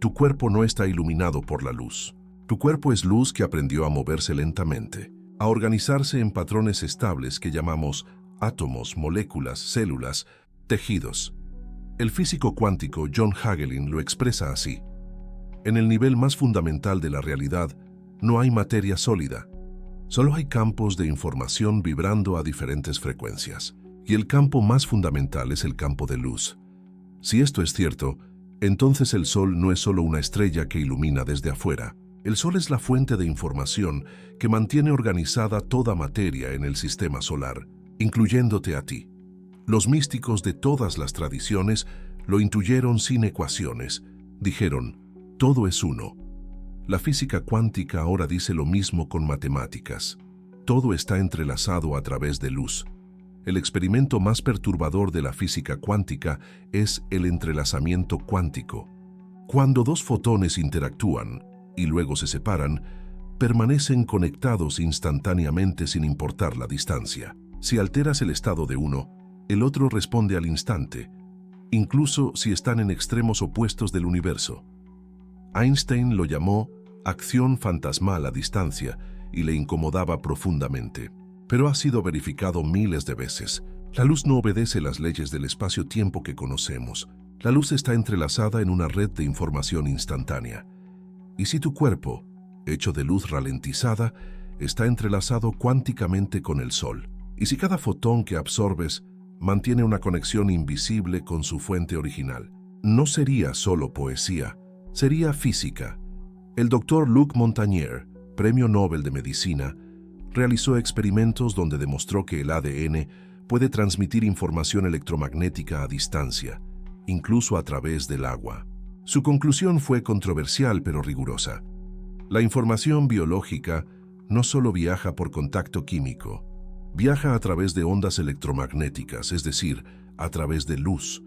Tu cuerpo no está iluminado por la luz. Tu cuerpo es luz que aprendió a moverse lentamente, a organizarse en patrones estables que llamamos átomos, moléculas, células, tejidos. El físico cuántico John Hagelin lo expresa así. En el nivel más fundamental de la realidad, no hay materia sólida. Solo hay campos de información vibrando a diferentes frecuencias. Y el campo más fundamental es el campo de luz. Si esto es cierto, entonces el Sol no es solo una estrella que ilumina desde afuera. El Sol es la fuente de información que mantiene organizada toda materia en el sistema solar, incluyéndote a ti. Los místicos de todas las tradiciones lo intuyeron sin ecuaciones. Dijeron, todo es uno. La física cuántica ahora dice lo mismo con matemáticas. Todo está entrelazado a través de luz. El experimento más perturbador de la física cuántica es el entrelazamiento cuántico. Cuando dos fotones interactúan y luego se separan, permanecen conectados instantáneamente sin importar la distancia. Si alteras el estado de uno, el otro responde al instante, incluso si están en extremos opuestos del universo. Einstein lo llamó acción fantasmal a distancia y le incomodaba profundamente. Pero ha sido verificado miles de veces. La luz no obedece las leyes del espacio-tiempo que conocemos. La luz está entrelazada en una red de información instantánea. Y si tu cuerpo, hecho de luz ralentizada, está entrelazado cuánticamente con el Sol, y si cada fotón que absorbes mantiene una conexión invisible con su fuente original, no sería solo poesía, sería física. El doctor Luc Montagnier, Premio Nobel de Medicina, realizó experimentos donde demostró que el ADN puede transmitir información electromagnética a distancia, incluso a través del agua. Su conclusión fue controversial pero rigurosa. La información biológica no solo viaja por contacto químico, viaja a través de ondas electromagnéticas, es decir, a través de luz.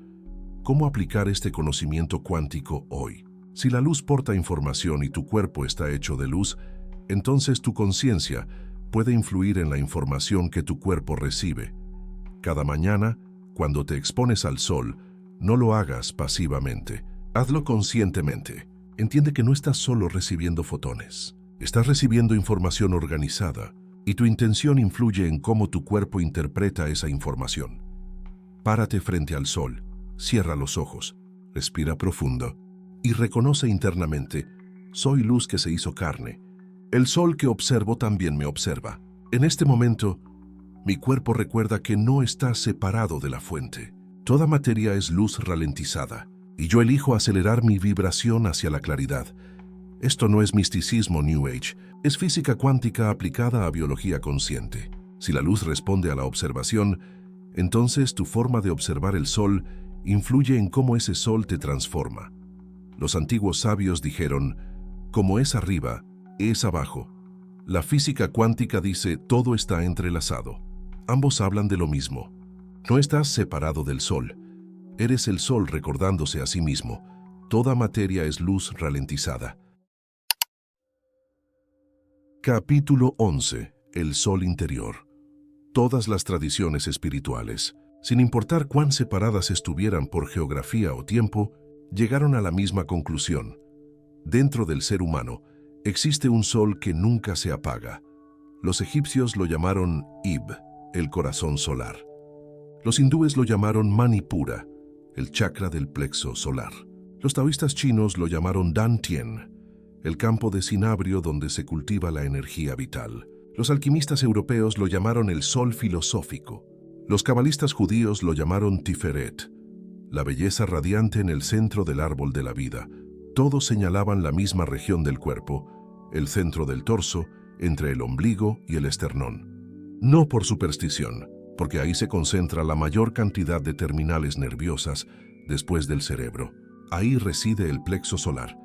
¿Cómo aplicar este conocimiento cuántico hoy? Si la luz porta información y tu cuerpo está hecho de luz, entonces tu conciencia puede influir en la información que tu cuerpo recibe. Cada mañana, cuando te expones al sol, no lo hagas pasivamente. Hazlo conscientemente. Entiende que no estás solo recibiendo fotones. Estás recibiendo información organizada y tu intención influye en cómo tu cuerpo interpreta esa información. Párate frente al sol, cierra los ojos, respira profundo y reconoce internamente, soy luz que se hizo carne. El sol que observo también me observa. En este momento, mi cuerpo recuerda que no está separado de la fuente. Toda materia es luz ralentizada, y yo elijo acelerar mi vibración hacia la claridad. Esto no es misticismo New Age, es física cuántica aplicada a biología consciente. Si la luz responde a la observación, entonces tu forma de observar el sol influye en cómo ese sol te transforma. Los antiguos sabios dijeron, como es arriba, es abajo. La física cuántica dice todo está entrelazado. Ambos hablan de lo mismo. No estás separado del sol. Eres el sol recordándose a sí mismo. Toda materia es luz ralentizada. Capítulo 11. El sol interior. Todas las tradiciones espirituales, sin importar cuán separadas estuvieran por geografía o tiempo, llegaron a la misma conclusión. Dentro del ser humano, existe un sol que nunca se apaga. Los egipcios lo llamaron Ib, el corazón solar. Los hindúes lo llamaron Manipura, el chakra del plexo solar. Los taoístas chinos lo llamaron Dan Tien, el campo de cinabrio donde se cultiva la energía vital. Los alquimistas europeos lo llamaron el sol filosófico. Los cabalistas judíos lo llamaron Tiferet, la belleza radiante en el centro del árbol de la vida. Todos señalaban la misma región del cuerpo, el centro del torso, entre el ombligo y el esternón. No por superstición, porque ahí se concentra la mayor cantidad de terminales nerviosas después del cerebro. Ahí reside el plexo solar,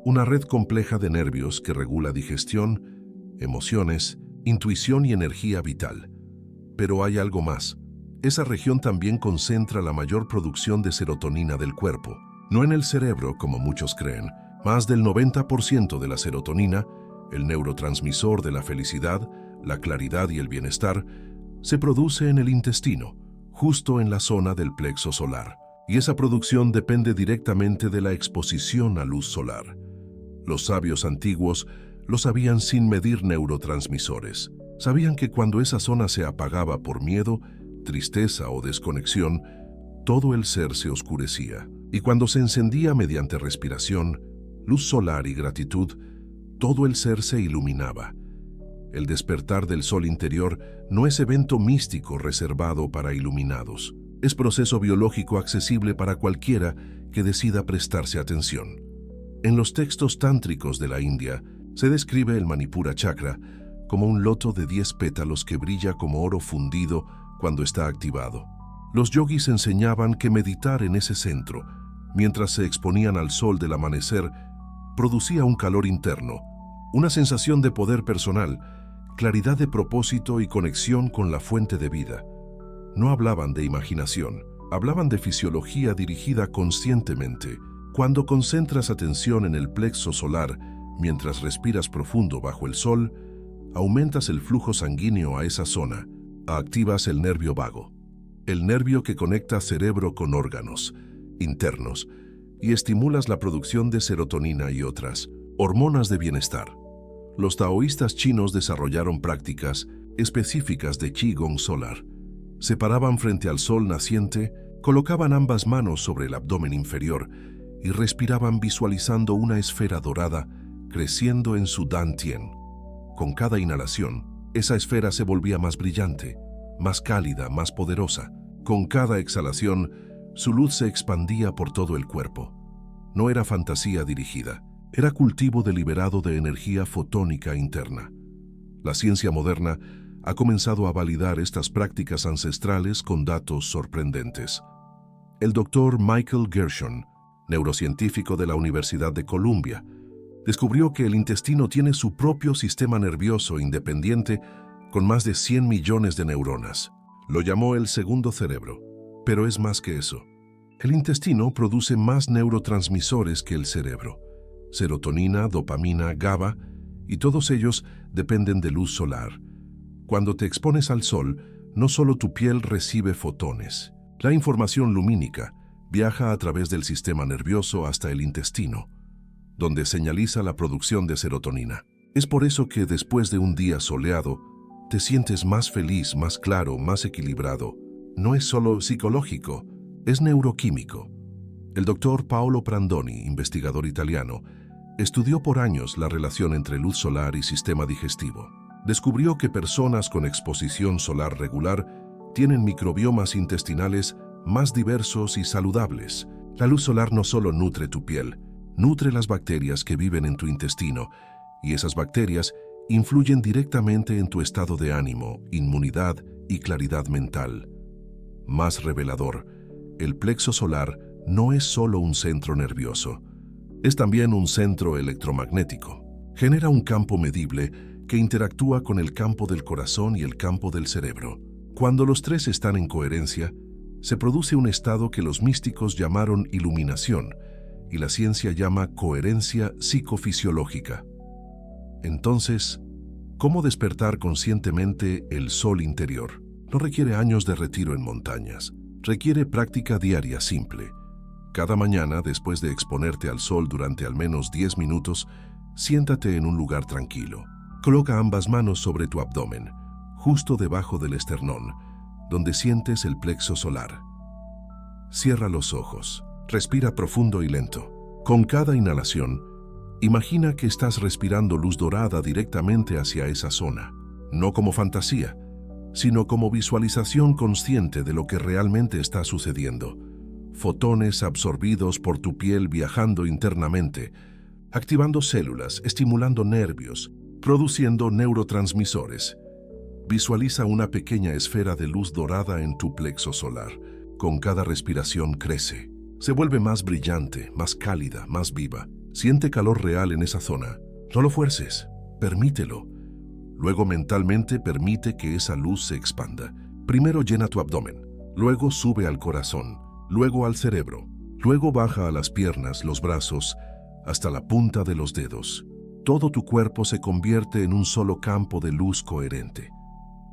una red compleja de nervios que regula digestión, emociones, intuición y energía vital. Pero hay algo más. Esa región también concentra la mayor producción de serotonina del cuerpo. No en el cerebro, como muchos creen. Más del 90% de la serotonina, el neurotransmisor de la felicidad, la claridad y el bienestar, se produce en el intestino, justo en la zona del plexo solar. Y esa producción depende directamente de la exposición a luz solar. Los sabios antiguos lo sabían sin medir neurotransmisores. Sabían que cuando esa zona se apagaba por miedo, tristeza o desconexión, todo el ser se oscurecía. Y cuando se encendía mediante respiración, luz solar y gratitud, todo el ser se iluminaba. El despertar del sol interior no es evento místico reservado para iluminados. Es proceso biológico accesible para cualquiera que decida prestarse atención. En los textos tántricos de la India, se describe el Manipura Chakra como un loto de 10 pétalos que brilla como oro fundido cuando está activado. Los yogis enseñaban que meditar en ese centro, mientras se exponían al sol del amanecer, producía un calor interno, una sensación de poder personal, claridad de propósito y conexión con la fuente de vida. No hablaban de imaginación, hablaban de fisiología dirigida conscientemente. Cuando concentras atención en el plexo solar mientras respiras profundo bajo el sol, aumentas el flujo sanguíneo a esa zona, activas el nervio vago, el nervio que conecta cerebro con órganos internos, y estimulas la producción de serotonina y otras hormonas de bienestar. Los taoístas chinos desarrollaron prácticas específicas de Qigong solar. Se paraban frente al sol naciente, colocaban ambas manos sobre el abdomen inferior y respiraban visualizando una esfera dorada creciendo en su Dantien. Con cada inhalación, esa esfera se volvía más brillante, más cálida, más poderosa. Con cada exhalación, su luz se expandía por todo el cuerpo. No era fantasía dirigida, era cultivo deliberado de energía fotónica interna. La ciencia moderna ha comenzado a validar estas prácticas ancestrales con datos sorprendentes. El doctor Michael Gershon, neurocientífico de la Universidad de Columbia, descubrió que el intestino tiene su propio sistema nervioso independiente con más de 100 millones de neuronas. Lo llamó el segundo cerebro, pero es más que eso. El intestino produce más neurotransmisores que el cerebro. Serotonina, dopamina, GABA, y todos ellos dependen de luz solar. Cuando te expones al sol, no solo tu piel recibe fotones. La información lumínica viaja a través del sistema nervioso hasta el intestino, donde señaliza la producción de serotonina. Es por eso que después de un día soleado, te sientes más feliz, más claro, más equilibrado. No es solo psicológico, es neuroquímico. El doctor Paolo Prandoni, investigador italiano, estudió por años la relación entre luz solar y sistema digestivo. Descubrió que personas con exposición solar regular tienen microbiomas intestinales más diversos y saludables. La luz solar no solo nutre tu piel, nutre las bacterias que viven en tu intestino, y esas bacterias influyen directamente en tu estado de ánimo, inmunidad y claridad mental. Más revelador, el plexo solar no es solo un centro nervioso, es también un centro electromagnético. Genera un campo medible que interactúa con el campo del corazón y el campo del cerebro. Cuando los tres están en coherencia, se produce un estado que los místicos llamaron iluminación y la ciencia llama coherencia psicofisiológica. Entonces, ¿cómo despertar conscientemente el sol interior? No requiere años de retiro en montañas, requiere práctica diaria simple. Cada mañana, después de exponerte al sol durante al menos 10 minutos, siéntate en un lugar tranquilo. Coloca ambas manos sobre tu abdomen, justo debajo del esternón, donde sientes el plexo solar. Cierra los ojos, respira profundo y lento. Con cada inhalación, imagina que estás respirando luz dorada directamente hacia esa zona, no como fantasía, sino como visualización consciente de lo que realmente está sucediendo. Fotones absorbidos por tu piel viajando internamente, activando células, estimulando nervios, produciendo neurotransmisores. Visualiza una pequeña esfera de luz dorada en tu plexo solar. Con cada respiración crece. Se vuelve más brillante, más cálida, más viva. Siente calor real en esa zona. No lo fuerces, permítelo. Luego mentalmente permite que esa luz se expanda. Primero llena tu abdomen, luego sube al corazón, luego al cerebro, luego baja a las piernas, los brazos, hasta la punta de los dedos. Todo tu cuerpo se convierte en un solo campo de luz coherente.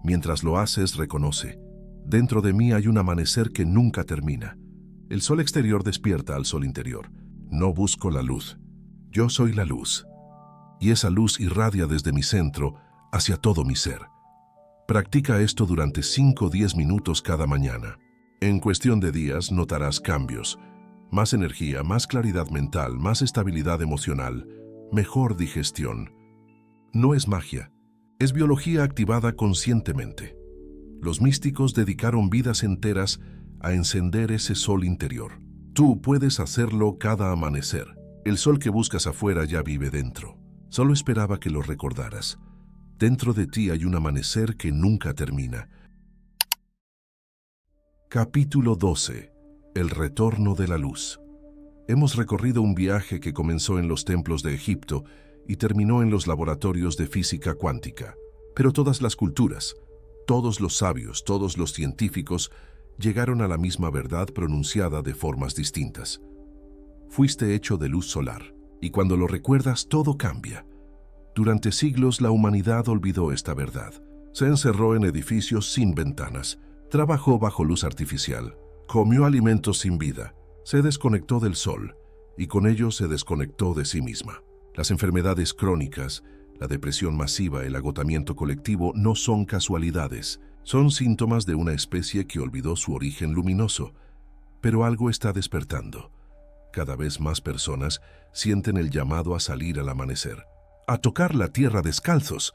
Mientras lo haces, reconoce: dentro de mí hay un amanecer que nunca termina. El sol exterior despierta al sol interior. No busco la luz. Yo soy la luz. Y esa luz irradia desde mi centro hacia todo mi ser. Practica esto durante 5 o 10 minutos cada mañana. En cuestión de días notarás cambios. Más energía, más claridad mental, más estabilidad emocional, mejor digestión. No es magia, es biología activada conscientemente. Los místicos dedicaron vidas enteras a encender ese sol interior. Tú puedes hacerlo cada amanecer. El sol que buscas afuera ya vive dentro. Solo esperaba que lo recordaras. Dentro de ti hay un amanecer que nunca termina. Capítulo 12. El retorno de la luz. Hemos recorrido un viaje que comenzó en los templos de Egipto y terminó en los laboratorios de física cuántica. Pero todas las culturas, todos los sabios, todos los científicos llegaron a la misma verdad pronunciada de formas distintas. Fuiste hecho de luz solar, y cuando lo recuerdas todo cambia. Durante siglos la humanidad olvidó esta verdad. Se encerró en edificios sin ventanas, trabajó bajo luz artificial, comió alimentos sin vida, se desconectó del sol y con ello se desconectó de sí misma. Las enfermedades crónicas, la depresión masiva, el agotamiento colectivo no son casualidades, son síntomas de una especie que olvidó su origen luminoso. Pero algo está despertando. Cada vez más personas sienten el llamado a salir al amanecer, a tocar la tierra descalzos,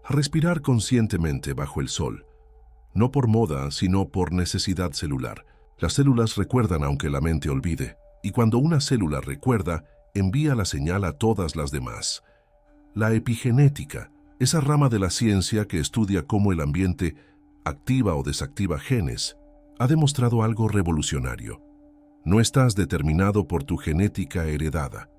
a respirar conscientemente bajo el sol. No por moda, sino por necesidad celular. Las células recuerdan aunque la mente olvide, y cuando una célula recuerda, envía la señal a todas las demás. La epigenética, esa rama de la ciencia que estudia cómo el ambiente activa o desactiva genes, ha demostrado algo revolucionario. No estás determinado por tu genética heredada.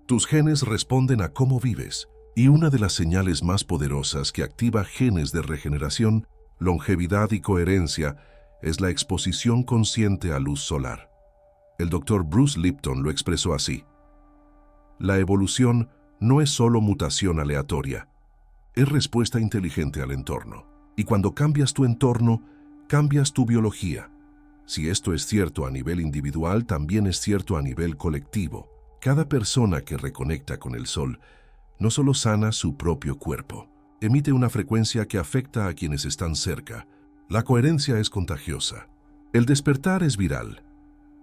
Tus genes responden a cómo vives, y una de las señales más poderosas que activa genes de regeneración, longevidad y coherencia es la exposición consciente a luz solar. El Dr. Bruce Lipton lo expresó así: la evolución no es solo mutación aleatoria, es respuesta inteligente al entorno. Y cuando cambias tu entorno, cambias tu biología. Si esto es cierto a nivel individual, también es cierto a nivel colectivo. Cada persona que reconecta con el sol no solo sana su propio cuerpo, emite una frecuencia que afecta a quienes están cerca. La coherencia es contagiosa. El despertar es viral.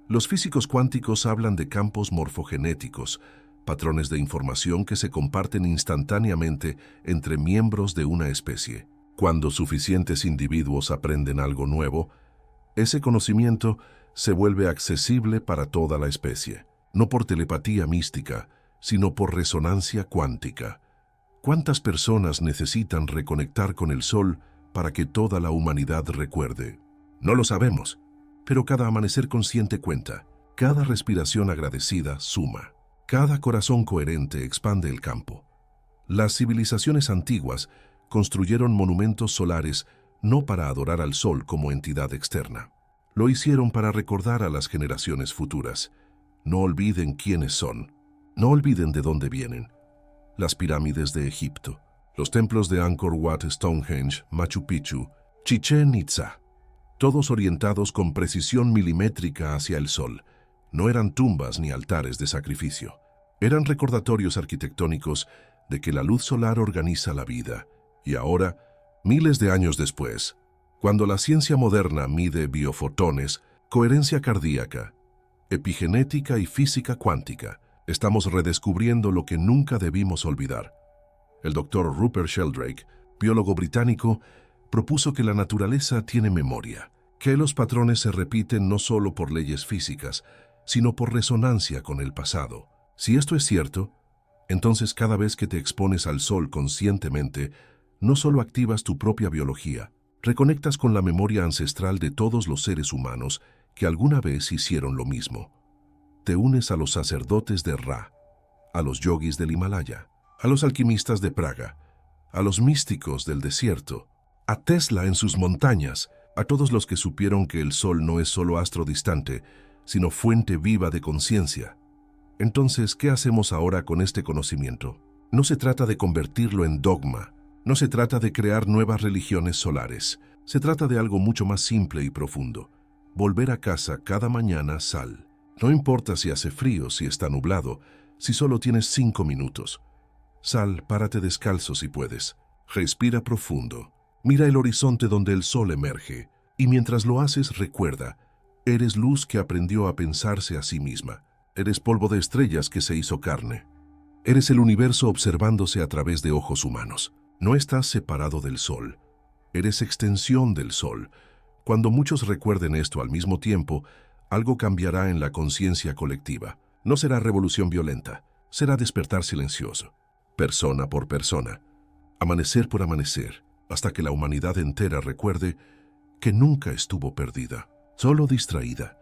Los físicos cuánticos hablan de campos morfogenéticos, patrones de información que se comparten instantáneamente entre miembros de una especie. Cuando suficientes individuos aprenden algo nuevo, ese conocimiento se vuelve accesible para toda la especie, no por telepatía mística, sino por resonancia cuántica. ¿Cuántas personas necesitan reconectar con el sol para que toda la humanidad recuerde? No lo sabemos, pero cada amanecer consciente cuenta, cada respiración agradecida suma, cada corazón coherente expande el campo. Las civilizaciones antiguas construyeron monumentos solares no para adorar al sol como entidad externa. Lo hicieron para recordar a las generaciones futuras. No olviden quiénes son. No olviden de dónde vienen. Las pirámides de Egipto, los templos de Angkor Wat, Stonehenge, Machu Picchu, Chichén Itzá, todos orientados con precisión milimétrica hacia el sol. No eran tumbas ni altares de sacrificio. Eran recordatorios arquitectónicos de que la luz solar organiza la vida. Y ahora, miles de años después, cuando la ciencia moderna mide biofotones, coherencia cardíaca, epigenética y física cuántica, Estamos redescubriendo lo que nunca debimos olvidar. El doctor Rupert Sheldrake, biólogo británico, propuso que la naturaleza tiene memoria, que los patrones se repiten no solo por leyes físicas, sino por resonancia con el pasado. Si esto es cierto, entonces cada vez que te expones al sol conscientemente, no solo activas tu propia biología, reconectas con la memoria ancestral de todos los seres humanos que alguna vez hicieron lo mismo. Te unes a los sacerdotes de Ra, a los yogis del Himalaya, a los alquimistas de Praga, a los místicos del desierto, a Tesla en sus montañas, a todos los que supieron que el sol no es solo astro distante, sino fuente viva de conciencia. Entonces, ¿qué hacemos ahora con este conocimiento? No se trata de convertirlo en dogma, no se trata de crear nuevas religiones solares, se trata de algo mucho más simple y profundo. Volver a casa cada mañana, sal. No importa si hace frío, si está nublado, si solo tienes 5 minutos. Sal, párate descalzo si puedes. Respira profundo. Mira el horizonte donde el sol emerge. Y mientras lo haces, recuerda, eres luz que aprendió a pensarse a sí misma. Eres polvo de estrellas que se hizo carne. Eres el universo observándose a través de ojos humanos. No estás separado del sol. Eres extensión del sol. Cuando muchos recuerden esto al mismo tiempo, algo cambiará en la conciencia colectiva. No será revolución violenta, será despertar silencioso, persona por persona, amanecer por amanecer, hasta que la humanidad entera recuerde que nunca estuvo perdida, solo distraída.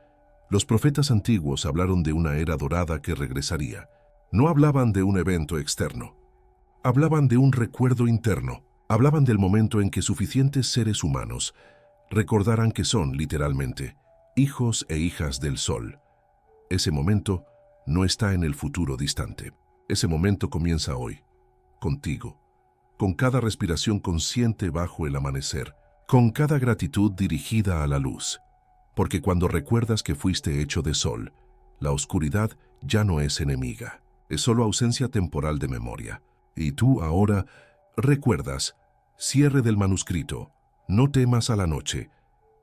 Los profetas antiguos hablaron de una era dorada que regresaría. No hablaban de un evento externo, hablaban de un recuerdo interno, hablaban del momento en que suficientes seres humanos recordaran que son, literalmente, hijos e hijas del sol. Ese momento no está en el futuro distante. Ese momento comienza hoy, contigo, con cada respiración consciente bajo el amanecer, con cada gratitud dirigida a la luz. Porque cuando recuerdas que fuiste hecho de sol, la oscuridad ya no es enemiga, es solo ausencia temporal de memoria. Y tú ahora recuerdas, cierre del manuscrito, no temas a la noche.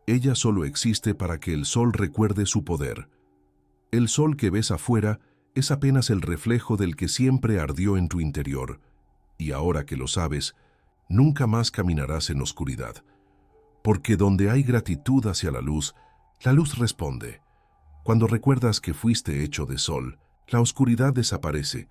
Ella solo existe para que el sol recuerde su poder. El sol que ves afuera es apenas el reflejo del que siempre ardió en tu interior. Y ahora que lo sabes, nunca más caminarás en oscuridad. Porque donde hay gratitud hacia la luz responde. Cuando recuerdas que fuiste hecho de sol, la oscuridad desaparece